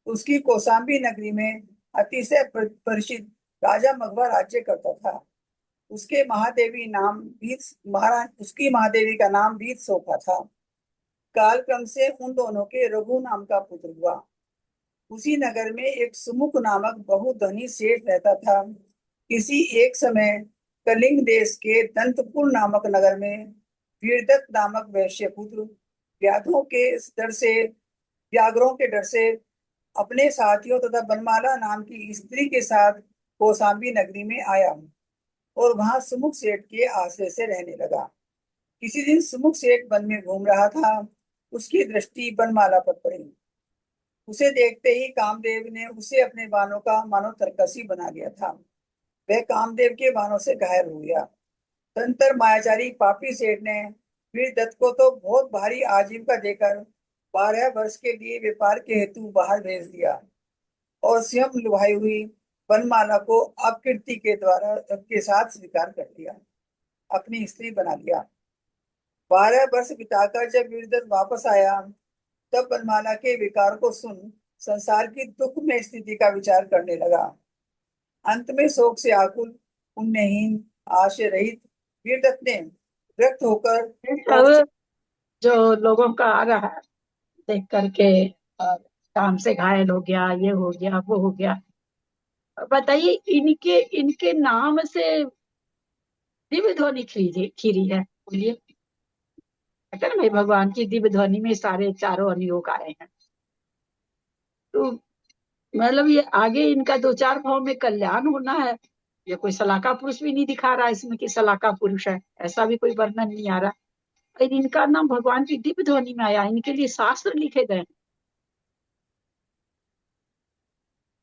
उसकी कौशाम्बी नगरी में अतिशय परिचित राजा मघवा राज्य करता था। उसके महादेवी नाम उसकी महादेवी का वीर वीरशोका था। कालक्रम से उन दोनों के रघु नाम का पुत्र हुआ। उसी नगर में एक सुमुख नामक बहुधनी सेठ रहता था। किसी एक समय कलिंग देश के दंतपुर नामक नगर में वीरदत्त नामक वैश्य पुत्र व्याघ्रों के डर से अपने साथियों तथा बनमाला नाम की स्त्री के साथ कौशाम्बी नगरी में आया और वहां सुमुख सेठ के आश्रय से रहने लगा। किसी दिन सुमुख सेठ वन में घूम रहा था। उसकी दृष्टि बनमाला पर पड़ी। उसे देखते ही कामदेव ने उसे अपने बाणों का मानो तरकसी बना लिया था। वह कामदेव के बाणों से घायल हो गया। तंत्र मायाचारी पापी सेठ ने वीरदत्त को तो बहुत भारी आजीविका देकर 12 वर्ष के लिए व्यापार के हेतु बाहर भेज दिया और स्वयं लुभाई हुई बनमाला को अपकीर्ति के साथ स्वीकार कर लिया, अपनी स्त्री बना लिया। 12 वर्ष बिताकर जब वीरदत्त वापस आया तब बनमाला के विकार को सुन संसार की दुख में स्थिति का विचार करने लगा। अंत में शोक से आकुल, पुण्यहीन, आशय रहित वीरदत्त ने व्यक्त होकर सब जो लोगों का आ रहा है देख करके और काम से घायल हो गया, ये हो गया, वो हो गया, बताइए इनके इनके नाम से दिव्य ध्वनि खीरी है। बोलिए, कहते हैं ना भाई भगवान की दिव्य ध्वनि में सारे चारों अनुयोग आए हैं। तो मतलब ये आगे इनका 2-4 भाव में कल्याण होना है। ये कोई सलाका पुरुष भी नहीं दिखा रहा इसमें कि सलाका पुरुष है, ऐसा भी कोई वर्णन नहीं आ रहा। लेकिन इनका नाम भगवान की दिव्य ध्वनि में आया, इनके लिए शास्त्र लिखे गए।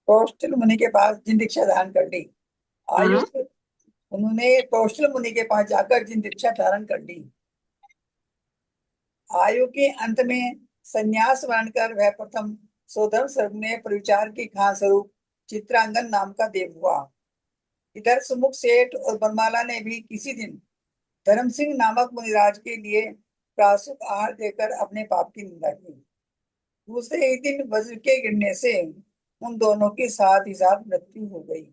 कौशल मुनि के पास जिन दीक्षा धारण कर ली, आयु हाँ? उन्होंने कौशल मुनि के पास जाकर जिन दीक्षा धारण कर ली, आयु के अंत में संन्यास वर्ण कर वह प्रथम सोधर्म सर्ग में परिचार की खान स्वरूप चित्रांगन नाम का देव हुआ। इधर सुमुख सेठ और बनमाला ने भी किसी दिन धर्म सिंह नामक मुनिराज के लिए प्रासुक आहार देकर अपने पाप की निंदा की। दूसरे ही दिन वज्र के गिरने से उन दोनों की साथ ही साथ मृत्यु हो गई।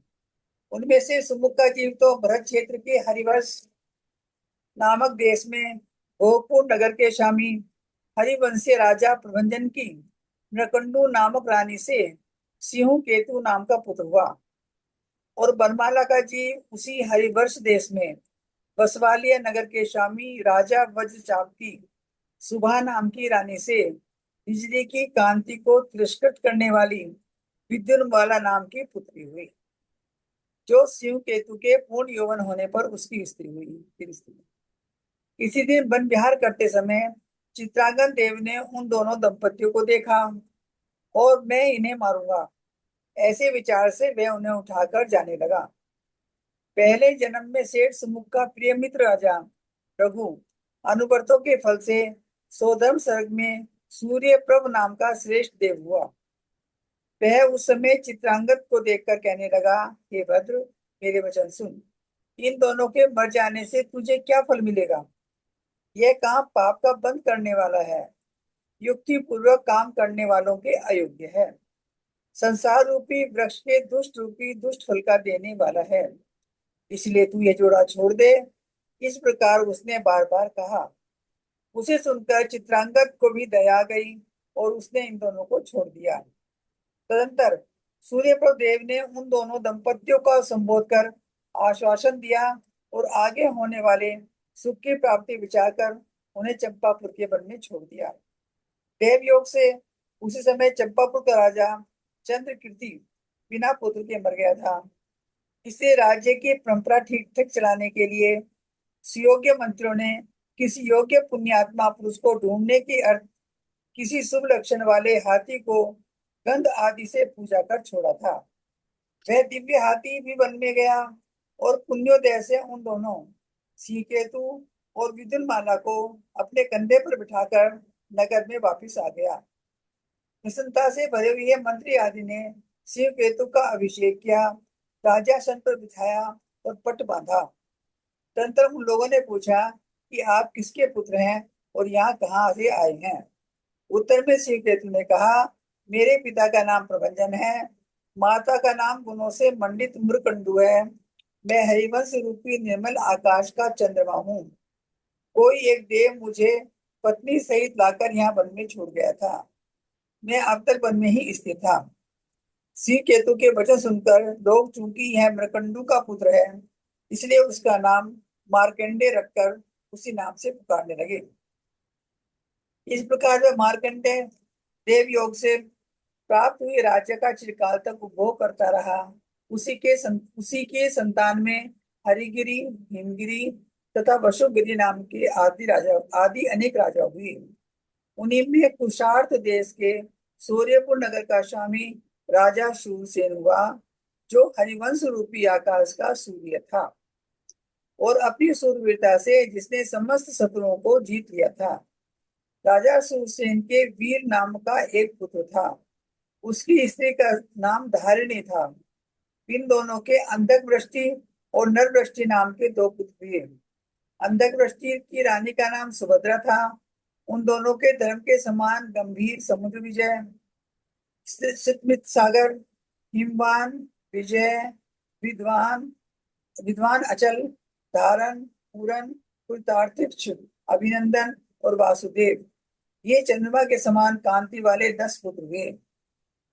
उनमें से सुमुख का जीव तो भरत क्षेत्र के हरिवंश नामक देश में भोगपुर नगर के स्वामी हरिवंशीय राजा प्रभंजन की मृकंडू नामक रानी से सिंहू केतु नाम का पुत्र हुआ। और बनमाला का जीव उसी हरिवर्ष देश में बसवालिया नगर के स्वामी राजा वज्रचाप की सुभा नाम की रानी से बिजली की कांति को तिरस्कृत करने वाली विद्युन्माला नाम की पुत्री हुई, जो सिंह केतु के पूर्ण यौवन होने पर उसकी स्त्री हुई। किसी दिन वन विहार करते समय चित्रांगन देव ने उन दोनों दंपतियों को देखा और मैं इन्हें मारूंगा, ऐसे विचार से वह उन्हें उठाकर जाने लगा। पहले जन्म में सेठ सुमुख का प्रिय मित्र राजा रघु अनुव्रतों के फल से सोधर्म सर्ग में सूर्य प्रभ नाम का श्रेष्ठ देव हुआ। वह उस समय चित्रांगद को देखकर कहने लगा, हे भद्र, मेरे वचन सुन। इन दोनों के मर जाने से तुझे क्या फल मिलेगा? यह काम पाप का बंद करने वाला है, युक्ति पूर्वक काम करने वालों के अयोग्य है, संसार रूपी वृक्ष के दुष्ट रूपी दुष्ट फल का देने वाला है, इसलिए तू यह जोड़ा छोड़ दे। इस प्रकार उसने बार बार कहा। उसे सुनकर चित्रांगद को भी दया आ गई और उसने इन दोनों को छोड़ दिया। तदंतर सूर्यप्रभ देव ने उन दोनों दंपतियों का संबोध कर आश्वासन दिया और आगे होने वाले सुख की प्राप्ति विचार कर उन्हें चंपापुर के वन में छोड़ दिया। देव योग से उसी समय चंपापुर का राजा चंद्रकीर्ति बिना पुत्र के मर गया था। इससे राज्य की परंपरा ठीक ठीक चलाने के लिए सुयोग्य मंत्रियों ने किसी योग्य पुण्यात्मा पुरुष को ढूंढने के अर्थ किसी शुभ लक्षण वाले हाथी को गंध आदि से पूजा कर छोड़ा था। वह दिव्य हाथी भी वन में गया और पुण्योदय से उन दोनों श्रीकेतु और विद्युन्माला को अपने कंधे पर बिठाकर नगर में वापिस आ गया। प्रसन्नता से भरे हुए मंत्री आदि ने शिव केतु का अभिषेक किया, राजासन पर बिठाया और पट बांधा। तदनंतर उन लोगों ने पूछा कि आप किसके पुत्र हैं और यहाँ कहाँ से आए हैं। उत्तर में शिव केतु ने कहा, मेरे पिता का नाम प्रभंजन है, माता का नाम गुणों से मंडित मृकंडू है। मैं हरिवंश रूपी निर्मल आकाश का चंद्रमा हूँ। कोई एक देव मुझे पत्नी सहित लाकर यहाँ वन में छोड़ गया था। मैं अब तक वन में ही स्थित था। शिव केतु के वचन सुनकर लोग, चूंकि यह मृकंडू का पुत्र है, इसलिए उसका नाम मार्कंडे रखकर उसी नाम से पुकारने लगे। इस प्रकार वह मार्कंडे देव योग से प्राप्त हुए राज्य का चिरकाल तक उपभोग करता रहा। उसी के संतान में हरिगिरी, हिमगिरी तथा वशुगिरी नाम के आदि अनेक राजा हुए। उन्हीं में कुशार्थ देश के सूर्यपुर नगर का स्वामी राजा शूरसेन हुआ, जो हरिवंश रूपी आकाश का सूर्य था और अपनी सूरवीरता से जिसने समस्त शत्रुओं को जीत लिया था। राजा शूरसेन के वीर नाम का एक पुत्र था। उसकी स्त्री का नाम धारिणी था। इन दोनों के अंधकवृष्टि और नरवृष्टि नाम के दो पुत्र हुए। अंधकवृष्टि की रानी का नाम सुभद्रा था। उन दोनों के धर्म के समान गंभीर समुद्र विजय, स्मित सागर, हिमवान विजय, विद्वान विद्वान अचल, धारण, पूरन, कृतार्थिक्ष, अभिनंदन और वासुदेव, ये चंद्रमा के समान कांति वाले 10 पुत्र हुए।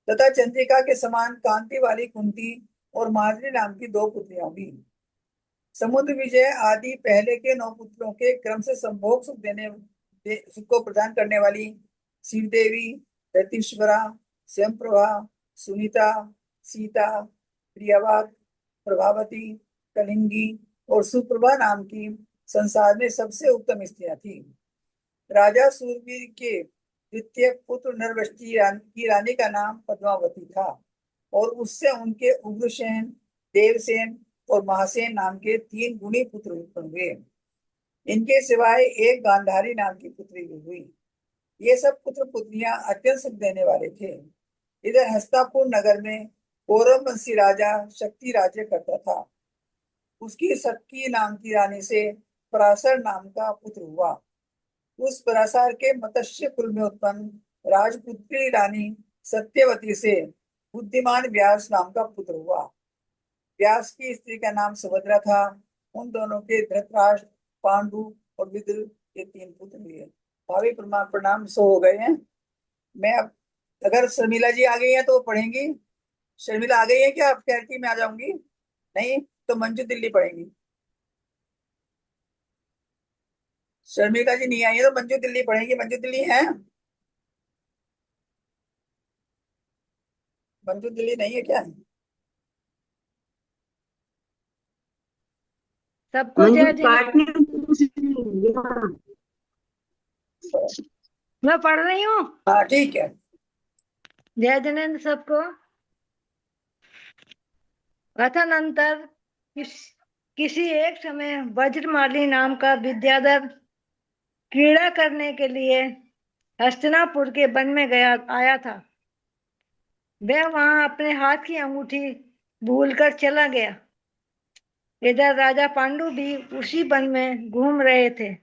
तथा चंद्रिका के समान कांति वाली कुंती और माद्री नाम की 2 पुत्रियां हुई। समुद्र विजय आदि पहले के 9 पुत्रों के क्रम से संभोग सुख को प्रदान करने वाली श्रीदेवी, रतीश्वरा, स्वयंप्रभा, सुनीता, सीता, प्रियवाक, प्रभावती, कलिंगी और सुप्रभा नाम की संसार में सबसे उत्तम स्त्रियां थी। राजा सूरवीर के द्वितीय पुत्र नरवष्टि की रानी का नाम पद्मावती था और उससे उनके उग्रसेन, देवसेन और महासेन नाम के 3 गुणी पुत्र उत्पन्न हुए। इनके सिवाय एक गांधारी नाम की पुत्री भी हुई। ये सब पुत्र पुत्रियां अत्यंत सुख देने वाले थे। इधर हस्तापुर नगर में कौरव वंशी राजा शक्ति राज्य करता था। उसकी शक्ति नाम की रानी से पराशर नाम का पुत्र हुआ। उस पराशर के मत्स्य कुल में उत्पन्न राजपुत्री रानी सत्यवती से बुद्धिमान व्यास नाम का पुत्र हुआ। व्यास की स्त्री का नाम सुभद्रा था। उन दोनों के धृतराष्ट्र, पांडु और विदुर के 3 पुत्र हुए। भावी प्रणाम सो हो गए हैं। मैं अब, अगर शर्मिला जी आ गई है तो वो पढ़ेंगी। शर्मिला आ गई है क्या? आप कहती मैं आ जाऊंगी, नहीं तो मंजू दिल्ली पढ़ेंगी। शर्मिला जी नहीं आई है तो मंजू दिल्ली पढ़ेंगी। मंजू दिल्ली है? मंजू दिल्ली नहीं है क्या? सबको मंजू जय जिनेंद्र। पाटने पूछ रही है। हाँ। मैं पढ़ रही हूँ। हाँ ठीक है। जय जिनेंद्र सबको। कथानंतर किसी एक समय वज्रमाली नाम का विद्याधर क्रीड़ा करने के लिए हस्तिनापुर के वन में आया था। वह वहां अपने हाथ की अंगूठी भूलकर चला गया। इधर राजा पांडु भी उसी वन में घूम रहे थे।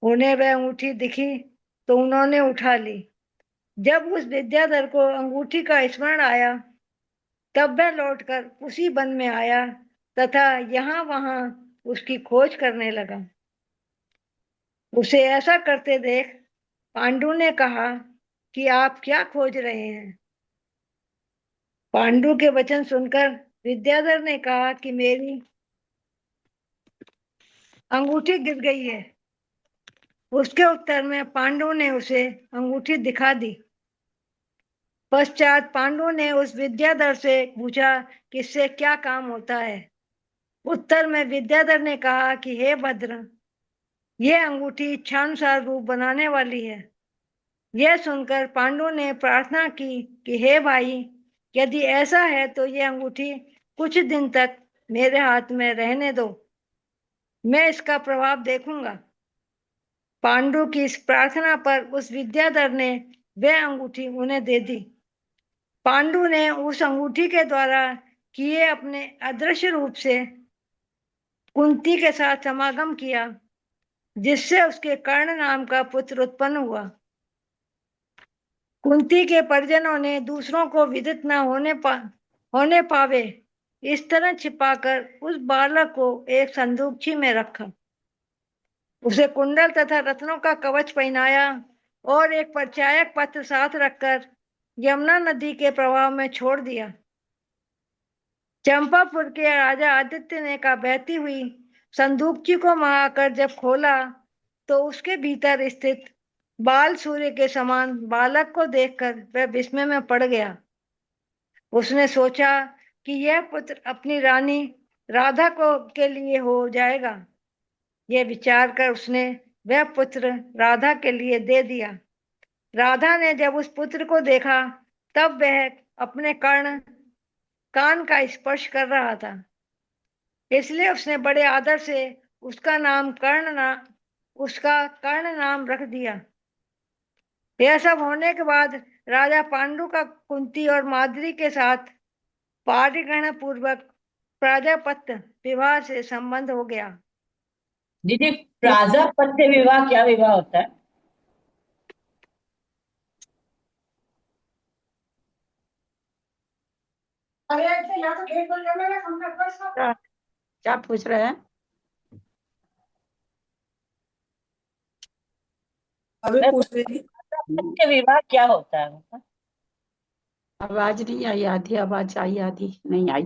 उन्हें वह अंगूठी दिखी तो उन्होंने उठा ली। जब उस विद्याधर को अंगूठी का स्मरण आया तब वह लौटकर उसी वन में आया तथा यहाँ वहां उसकी खोज करने लगा। उसे ऐसा करते देख पांडु ने कहा कि आप क्या खोज रहे हैं? पांडु के वचन सुनकर विद्याधर ने कहा कि मेरी अंगूठी गिर गई है। उसके उत्तर में पांडु ने उसे अंगूठी दिखा दी। पश्चात पांडु ने उस विद्याधर से पूछा कि इससे क्या काम होता है। उत्तर में विद्याधर ने कहा कि हे भद्र, यह अंगूठी इच्छानुसार रूप बनाने वाली है। यह सुनकर पांडु ने प्रार्थना की कि हे भाई, यदि ऐसा है तो यह अंगूठी कुछ दिन तक मेरे हाथ में रहने दो, मैं इसका प्रभाव देखूंगा। पांडु की इस प्रार्थना पर उस विद्याधर ने वह अंगूठी उन्हें दे दी। पांडु ने उस अंगूठी के द्वारा किए अपने अदृश्य रूप से कुंती के साथ समागम किया, जिससे उसके कर्ण नाम का पुत्र उत्पन्न हुआ। कुंती के परिजनों ने दूसरों को विदित न होने पावे इस तरह छिपाकर उस बालक को एक संदूकची में रखा। उसे कुंडल तथा रत्नों का कवच पहनाया और एक परिचायक पत्र साथ रखकर यमुना नदी के प्रवाह में छोड़ दिया। चंपापुर के राजा आदित्य ने का बहती हुई संदूकची को मंगाकर जब खोला तो उसके भीतर स्थित बाल सूर्य के समान बालक को देखकर वह विस्मय में पड़ गया। उसने सोचा कि यह पुत्र अपनी रानी राधा को के लिए हो जाएगा। यह विचार कर उसने वह पुत्र राधा के लिए दे दिया। राधा ने जब उस पुत्र को देखा तब वह अपने कान का स्पर्श कर रहा था, इसलिए उसने बड़े आदर से उसका कर्ण नाम रख दिया। यह सब होने के बाद राजा पांडु का कुंती और माद्री के साथ पारिग्रहण पूर्वक प्राजापत्य विवाह से संबंध हो गया। दीदी, प्राजापत्य विवाह क्या विवाह होता है? क्या पूछ रहे हैं? अभी पूछ रही थी। प्राजापत्य विवाह क्या होता है? आवाज नहीं आई, आधी आवाज आई आधी नहीं आई।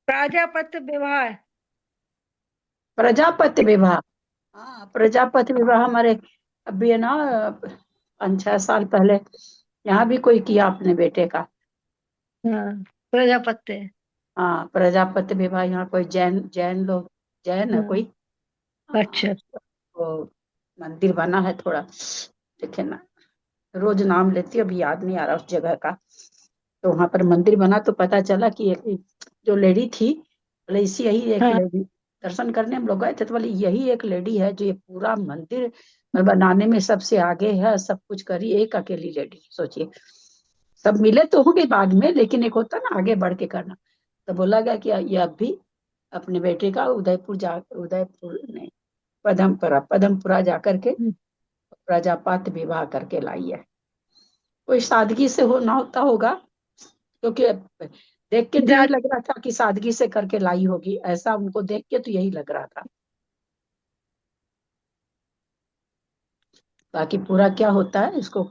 प्राजापत्य विवाह, प्रजापति विवाह। हाँ, प्रजापति विवाह हमारे अभी है ना 5-6 साल पहले यहाँ भी कोई किया अपने बेटे का। प्रजापत्य। हाँ, प्रजापति विवाह यहाँ कोई जैन लोग, जैन है कोई। अच्छा। वो मंदिर बना है थोड़ा, देखे ना, रोज नाम लेती, अभी याद नहीं आ रहा उस जगह का। तो वहां पर मंदिर बना तो पता चला कि एक जो लेडी थी, बोले इसी यही एक लेडी, दर्शन करने हम लोग गए थे तो बोले यही एक लेडी है जो ये पूरा मंदिर बनाने में सबसे आगे है, सब कुछ करी, एक अकेली लेडी। सोचिए, सब मिले तो होंगे बाद में, लेकिन एक होता ना आगे बढ़ के करना। तो बोला गया कि ये अब भी अपने बेटे का उदयपुर नहीं, पदमपुरा जाकर के प्रजापति विवाह करके लाई है। कोई सादगी से होना होता होगा, क्योंकि देख के तो यही लग रहा था कि सादगी से करके लाई होगी, ऐसा उनको देख के तो यही लग रहा था। बाकी पूरा क्या होता है इसको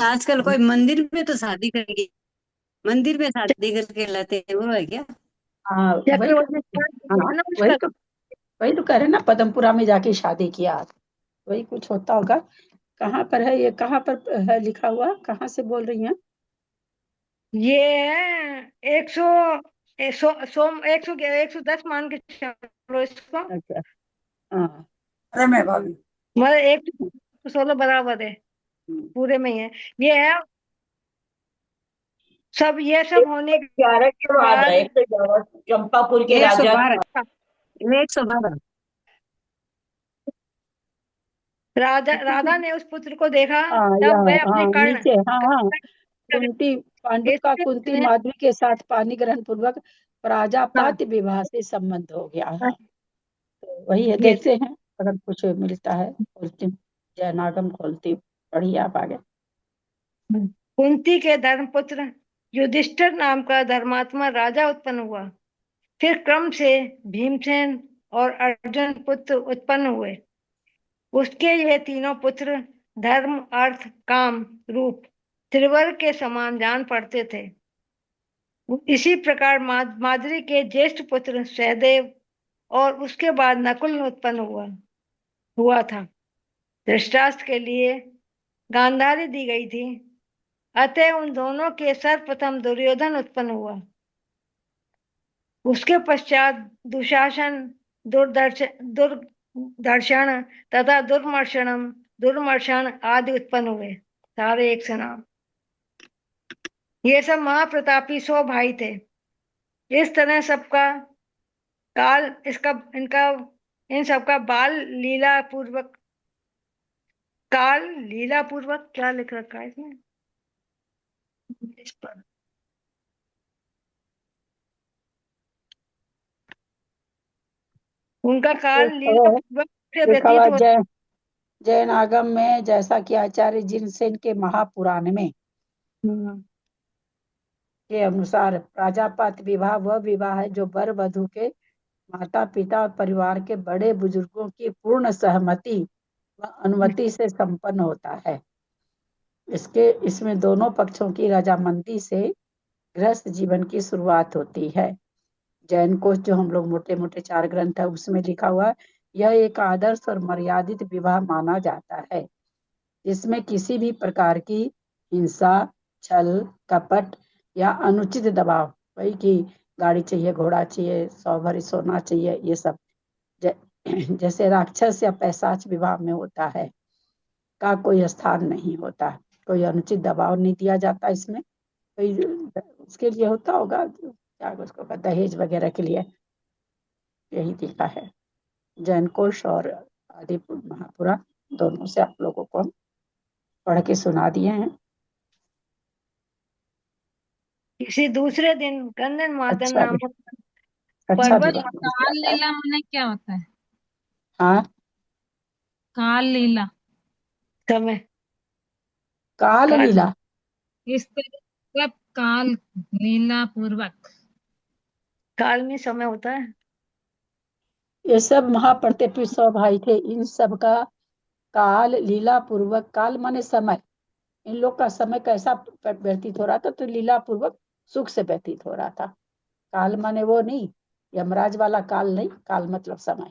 आजकल कोई मंदिर में तो शादी करेगी, मंदिर में शादी करके लाते हैं, वो है क्या? हाँ, वही तो कह रहे ना, पदमपुरा में जाके शादी किया, वही कुछ होता होगा। कहाँ पर है ये, कहाँ पर है लिखा हुआ, कहाँ से बोल रही हैं? ये है 110 मान के चलो इसको। अच्छा, हाँ, अरे मैं भाभी, मतलब 116 बराबर है, पूरे में ही है। ये है सब, ये सब होने के 11 के बाद है, 111 चंपापुर के राजा 112 राधा ने उस पुत्र को देखा हाँ, तब वह अपने नीचे, हाँ, कुंती, पांडु का कुंती माधवी के साथ पानी ग्रहण पूर्वक प्राजापत्य विवाह से संबंध हो गया है। तो वही है, देखते हैं अगर कुछ मिलता है, खोलती जयनागम खोलती, पढ़िए आप आगे। कुंती के धर्मपुत्र युधिष्ठिर नाम का धर्मात्मा राजा उत्पन्न हुआ। फिर क्रम से भीमसेन और अर्जुन पुत्र उत्पन्न हुए। उसके ये तीनों पुत्र धर्म, अर्थ, काम रूप त्रिवर्ग के समान जान पड़ते थे। इसी प्रकार माद्री के ज्येष्ठ पुत्र सहदेव और उसके बाद नकुल उत्पन्न हुआ था। धृतराष्ट्र के लिए गांधारी दी गई थी, अतः उन दोनों के सर्वप्रथम दुर्योधन उत्पन्न हुआ। उसके पश्चात दुशासन, दुर्दर्शन तथा दुर्मर्शन आदि उत्पन्न हुए, सारे एक से नाम। ये सब महाप्रतापी 100 भाई थे। इस तरह सबका काल इन सबका लीला पूर्वक क्या लिख रखा है इसमें? इस पर उनका काल लीला से लिखा हुआ व्यतीत हो जैन आगम में, जैसा कि आचार्य जिनसेन के महापुराण में के अनुसार प्राजापत विवाह वह विवाह है जो वर वधु के माता पिता और परिवार के बड़े बुजुर्गों की पूर्ण सहमति व अनुमति से संपन्न होता है। इसमें दोनों पक्षों की रजामंदी से गृहस्थ जीवन की शुरुआत होती है। जैन कोश जो हम लोग मोटे मोटे 4 ग्रंथ है उसमें लिखा हुआ है, यह एक आदर्श और मर्यादित विवाह माना जाता है जिसमें किसी भी प्रकार की हिंसा, छल, कपट या अनुचित दबाव, वही कि गाड़ी चाहिए, घोड़ा चाहिए, 100 भरी सोना चाहिए, ये सब जैसे राक्षस या पैशाच विवाह में होता है का कोई स्थान नहीं होता। कोई अनुचित दबाव नहीं दिया जाता इसमें। कोई उसके लिए होता होगा क्या उसको दहेज वगैरह के लिए, यही लिखा है। जैन कोश और आदि महापुराण दोनों से आप लोगों को हम पढ़ के सुना दिए हैं। किसी दूसरे दिन गंधन मादन अच्छा नामक अच्छा पर्वत विवाह नहीं काल किया है। लीला माने क्या होता है? हाँ, काल लीला समय काल काल लीला इस तरह कब काल लीला पूर्वक काल में समय होता है। ये सब महाप्रतापी 100 भाई थे, इन सब का काल लीला पूर्वक, काल माने समय, इन लोग का समय कैसा व्यतीत हो रहा था, तो लीला पूर्वक सुख से व्यतीत हो रहा था। काल माने वो नहीं, यमराज वाला काल नहीं, काल मतलब समय।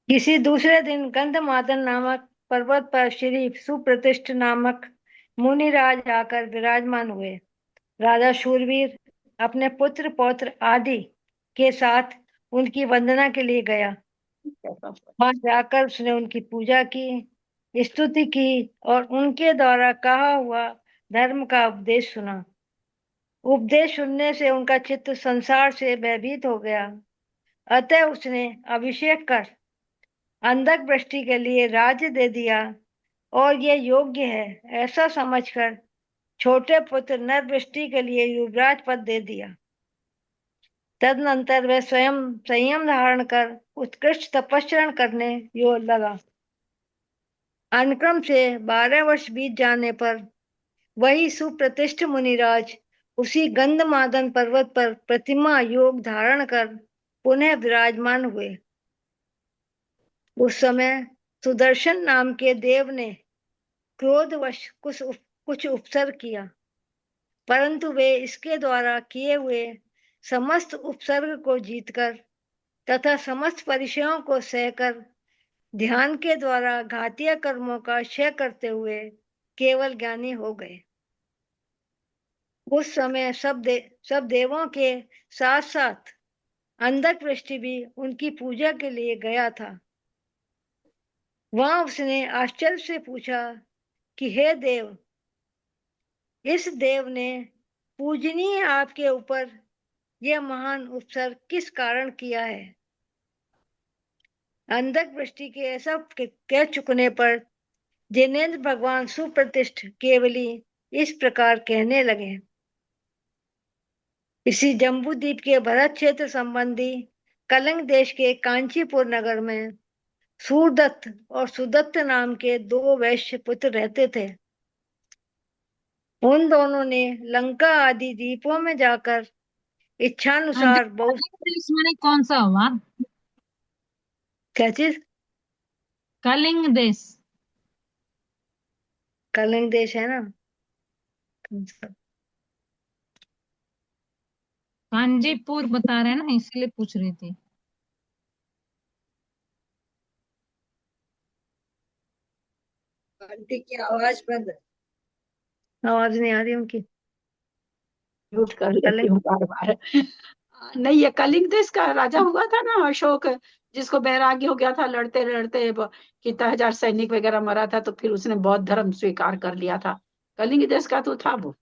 किसी दूसरे दिन गंधमादन नामक पर्वत पर श्री सुप्रतिष्ठ नामक मुनिराज आकर विराजमान हुए। राजा शूरवीर अपने पुत्र पौत्र आदि के साथ उनकी वंदना के लिए गया। वहां जाकर उसने उनकी पूजा की, स्तुति की और उनके द्वारा कहा हुआ धर्म का उपदेश सुना। उपदेश सुनने से उनका चित्त संसार से भयभीत हो गया। अतः उसने अभिषेक कर अंधक वृष्टि के लिए राज्य दे दिया और यह योग्य है ऐसा समझकर छोटे पुत्र नरवृष्टि के लिए युवराज पद दे दिया। तदनंतर वह स्वयं संयम धारण कर उत्कृष्ट तपस्या करने यों लगा। अनुक्रम से 12 वर्ष बीत जाने पर वही सुप्रतिष्ठ मुनिराज उसी गंधमादन पर्वत पर प्रतिमा योग धारण कर पुनः विराजमान हुए। उस समय सुदर्शन नाम के देव ने क्रोधवश कुछ उपसर्ग किया, परंतु वे इसके द्वारा किए हुए समस्त उपसर्ग को जीतकर तथा समस्त परिचयों को सहकर ध्यान के द्वारा घातीय कर्मों का क्षय करते हुए केवल ज्ञानी हो गए। उस समय सब देवों के साथ साथ अंधक वृष्टि भी उनकी पूजा के लिए गया था। वहां उसने आश्चर्य से पूछा कि हे देव, इस देव ने पूजनीय आपके ऊपर यह महान उपसर्ग किस कारण किया है? अंधक वृष्टि के ऐसा कह चुकने पर जिनेन्द्र भगवान सुप्रतिष्ठ केवली इस प्रकार कहने लगे। इसी जम्बूद्वीप के भरत क्षेत्र संबंधी कलिंग देश के कांचीपुर नगर में सूरदत्त और सुदत्त नाम के 2 वैश्य पुत्र रहते थे। उन दोनों ने लंका आदि द्वीपों में जाकर इच्छानुसार बहुत देश माने कौन सा हुआ? क्या चीज? कलिंग देश। कलिंग देश है ना, कांजीपुर बता रहे हैं ना, इसलिए पूछ रही थी। आंटी की आवाज बंद है। आवाज नहीं आ रही उनकी। म्यूट कर लेती हूँ बार बार। नहीं, ये कलिंग देश का राजा हुआ था ना अशोक, जिसको वैराग्य हो गया था लड़ते लड़ते, कितना 1000 सैनिक वगैरह मरा था, तो फिर उसने बौद्ध धर्म स्वीकार कर लिया था। कलिंग देश का तो था वो।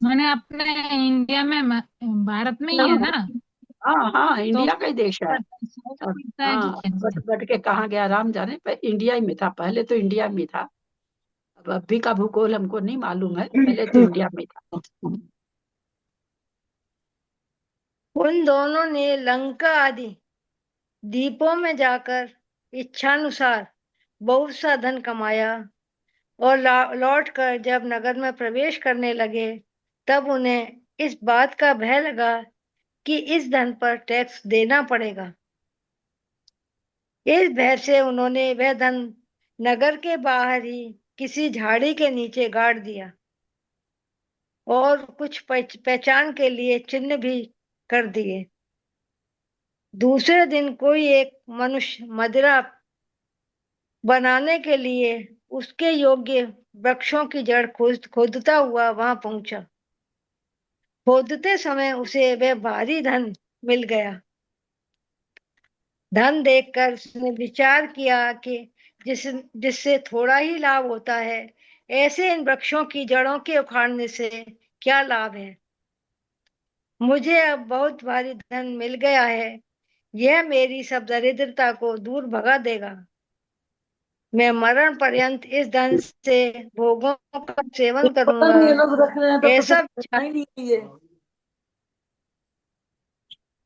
मैंने अपने इंडिया में भारत में ही है ना। हाँ हाँ, तो इंडिया का ही देश है। पता है हाँ, कि बट के कहाँ गया राम जाने, पर इंडिया ही में था, पहले तो इंडिया में था, अब अभी का भूगोल हमको नहीं मालूम है, पहले तो इंडिया में था। उन दोनों ने लंका आदि द्वीपों में जाकर इच्छानुसार बहुत सा धन कमाया और लौट कर जब नगर में प्रवेश करने लगे तब उन्हें इस बात का भय लगा कि इस धन पर टैक्स देना पड़ेगा। इस भय से उन्होंने वह धन नगर के बाहर ही किसी झाड़ी के नीचे गाड़ दिया और कुछ पहचान के लिए चिन्ह भी कर दिए। दूसरे दिन कोई एक मनुष्य मदिरा बनाने के लिए उसके योग्य वृक्षों की जड़ खोदता हुआ वहां पहुंचा। खोदते समय उसे वह भारी धन मिल गया। धन देखकर उसने विचार किया कि जिससे थोड़ा ही लाभ होता है, ऐसे इन वृक्षों की जड़ों के उखाड़ने से क्या लाभ है। मुझे अब बहुत भारी धन मिल गया है, यह मेरी सब दरिद्रता को दूर भगा देगा। मैं मरण पर्यंत इस धन से भोगों का सेवन पता करूंगा। नहीं ये लोग रख रहे हैं तो ऐसा कुछ नहीं लिए।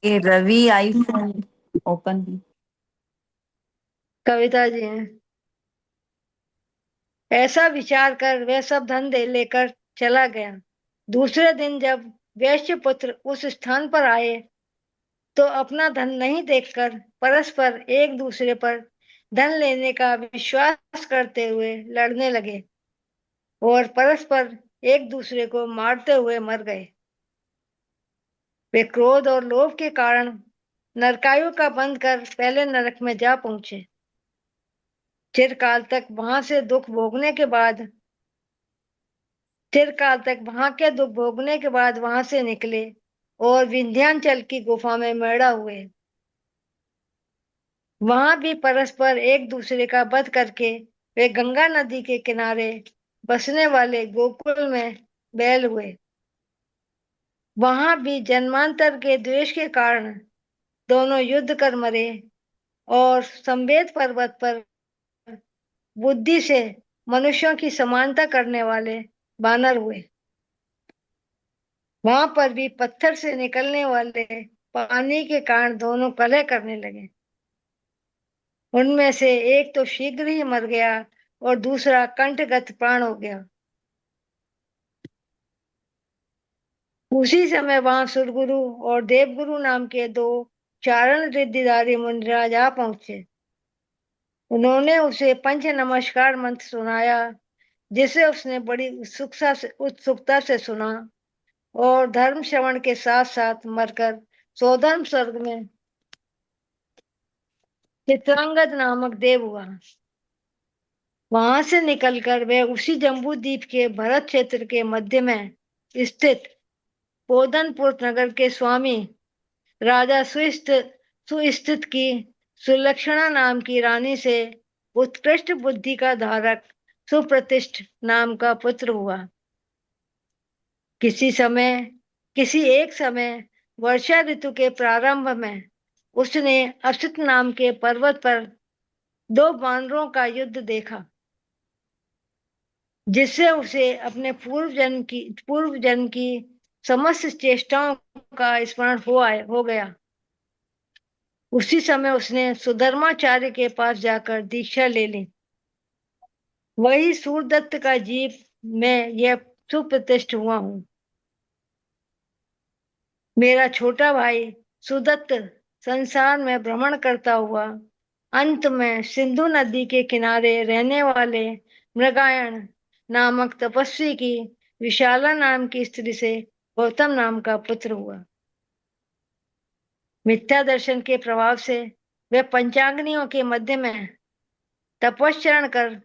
ये रवि आईफोन ओपन कविता जी हैं। ऐसा विचार कर वह सब धन दे लेकर चला गया। दूसरे दिन जब वैश्य पुत्र उस स्थान पर आए तो अपना धन नहीं देखकर परस्पर एक दूसरे पर धन लेने का विश्वास करते हुए लड़ने लगे और परस्पर एक दूसरे को मारते हुए मर गए। वे क्रोध और लोभ के कारण नरकायु का बंद कर पहले नरक में जा पहुंचे। चिरकाल तक वहां के दुख भोगने के बाद वहां से निकले और विंध्याचल की गुफा में मैड़ा हुए। वहां भी परस्पर एक दूसरे का वध करके वे गंगा नदी के किनारे बसने वाले गोकुल में बैल हुए। वहां भी जन्मांतर के द्वेष के कारण दोनों युद्ध कर मरे और संवेद पर्वत पर बुद्धि से मनुष्यों की समानता करने वाले बानर हुए। वहां पर भी पत्थर से निकलने वाले पानी के कारण दोनों कलह करने लगे। उनमें से एक तो शीघ्र ही मर गया और दूसरा कंठगत प्राण हो गया। उसी समय वहां सुरगुरु और देवगुरु नाम के दो चारण रिद्धिधारी मुनिराज आ पहुंचे। उन्होंने उसे पंच नमस्कार मंत्र सुनाया, जिसे उसने बड़ी उत्सुकता से सुना और धर्म श्रवण के साथ साथ मरकर सौधर्म स्वर्ग में चित्रांगद नामक देव हुआ। वहां से निकलकर वह उसी जम्बू द्वीप के भरत क्षेत्र के मध्य में स्थित पोदनपुर नगर के स्वामी राजा सुस्थित की सुलक्षणा नाम की रानी से उत्कृष्ट बुद्धि का धारक सुप्रतिष्ठ नाम का पुत्र हुआ। किसी एक समय वर्षा ऋतु के प्रारंभ में उसने असित नाम के पर्वत पर दो बानरों का युद्ध देखा, जिससे उसे अपने पूर्व जन्म की समस्त चेष्टाओं का स्मरण हो गया। उसी समय उसने सुधर्माचार्य के पास जाकर दीक्षा ले ली। वही सूरदत्त का जीव मैं यह सुप्रतिष्ठ हुआ हूँ। मेरा छोटा भाई सुदत्त संसार में भ्रमण करता हुआ अंत में सिंधु नदी के किनारे रहने वाले मृगायण नामक तपस्वी की विशाला नाम की स्त्री से गौतम नाम का पुत्र हुआ। मिथ्या दर्शन के प्रभाव से वह पंचाग्नियों के मध्य में तपस्चरण कर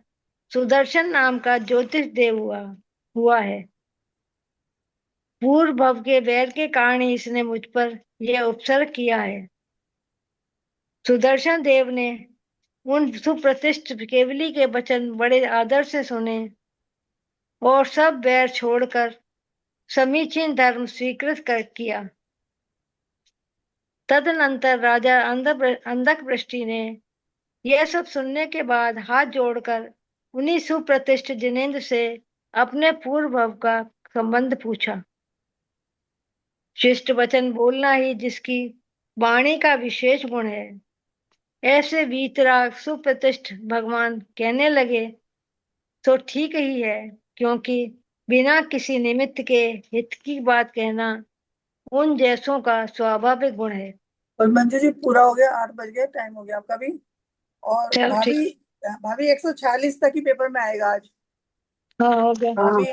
सुदर्शन नाम का ज्योतिष देव हुआ है। पूर्व भव के वैर के कारण ही इसने मुझ पर यह उपसर्ग किया है। सुदर्शन देव ने उन सुप्रतिष्ठ केवली के वचन बड़े आदर से सुने और सब वैर छोड़कर समीचीन धर्म स्वीकृत किया। तदनंतर राजा अंधक वृष्टि ने यह सब सुनने के बाद हाथ जोड़कर उन्हीं सुप्रतिष्ठित जिनेंद्र से अपने पूर्व भव का संबंध पूछा। शिष्ट वचन बोलना ही जिसकी वाणी का विशेष गुण है, ऐसे वीतराग सुप्रतिष्ठित भगवान कहने लगे, तो ठीक ही है, क्योंकि बिना किसी निमित्त के हित की बात कहना उन जैसों का स्वाभाविक गुण है। और मंजू जी पूरा हो गया, 8 बज गए, टाइम हो गया आपका भी। और चलो ठीक। भाभी 146 तक ही पेपर में आएगा आज। हाँ हो गया। भाभी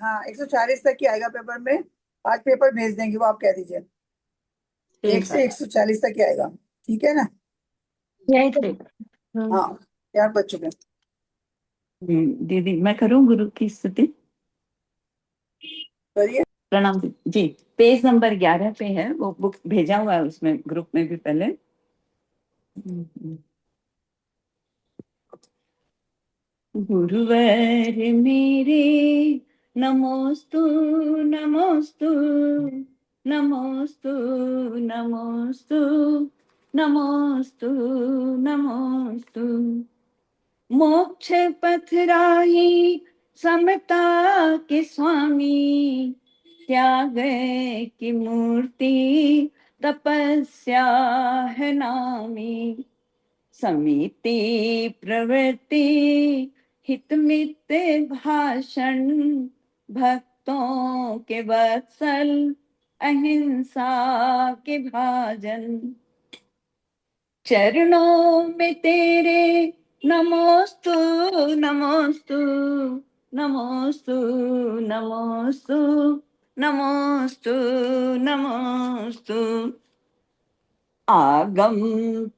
हाँ 140 तक ही आएगा पेपर में। आज पेपर भेज देंगे, वो आप कह दीजिए। ठीक 1 से है 140 तक ही आएगा, ठीक है ना? यही तो। ठीक। हाँ 4 बज चुके हैं। दीदी मैं करूं गुरु की स्तुति? करिए। प्रणाम जी। पेज नंबर 11 पे है, वो बुक भेजा हुआ है उसमें ग्रुप में भी पहले। गुरुवर मेरे नमोस्तु नमोस्तु नमोस्तु नमोस्तु नमोस्तु नमोस्तु। मोक्ष पथ राही समता के स्वामी, त्याग की मूर्ति तपस्या है नामी। समिति प्रवृत्ति हितमित भाषण, भक्तों के वत्सल अहिंसा के भाजन। चरणों में तेरे नमोस्तु नमोस्तु नमोस्तु नमोस्तु नमोस्तु नमोस्तु। आगम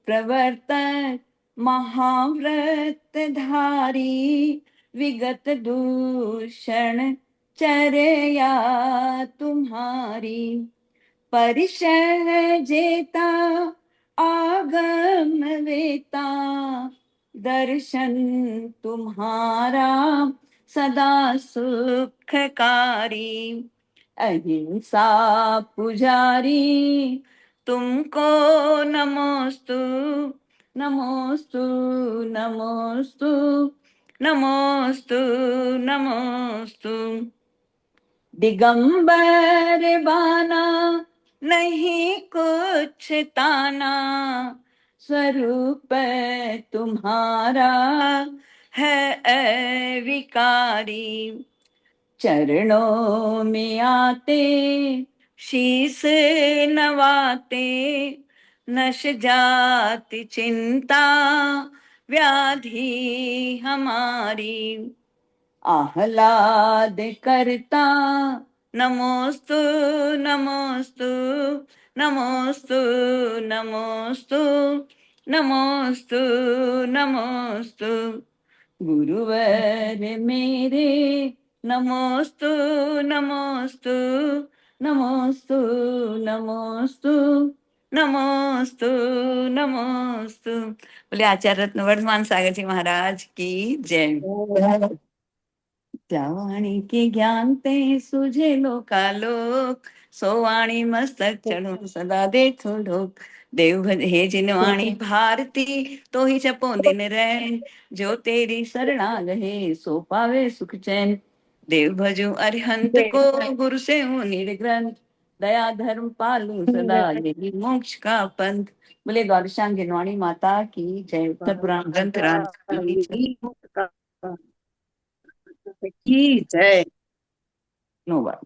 प्रवर्तक महाव्रत धारी, विगत दूषण चर्या तुम्हारी। परिचय जेता आगम वेता, दर्शन तुम्हारा सदा सुखकारी। अहिंसा पुजारी तुमको नमोस्तु नमोस्तु नमोस्तु नमोस्तु नमोस्तु। दिगंबर बाना नहीं कुछ ताना, स्वरूप तुम्हारा है अविकारी। चरणों में आते शीस नवाते, नश जाति चिंता व्याधि हमारी। आह्लाद करता नमोस्तु नमोस्तु नमोस्तु नमोस्तु नमोस्तु नमोस्तु। गुरुवर मेरे नमोस्तु नमोस्तु नमोस्तु नमोस्तु नमोस्तु नमोस्तु। बोले आचार्य रत्न वर्धमान सागर जी महाराज की जय। जावाणी के ज्ञान ते सुझे लोकालोक, सोवाणी मस्तक चढ़ो सदा देखो ढोक। देव भज हे जिनवाणी भारती, तो ही जपो दिन रैन। जो तेरी शरणाग है सो पावे सुख चैन। देव भजो अरिहंत को, गुरु से हूँ निर्ग्रंथ। दया धर्म पालू सदा यही मोक्ष का पंथ। बोले गौरशांग जिनवाणी माता की जय। उत्तर पुराण ग्रंथ राज की जय। की जय। नो बात।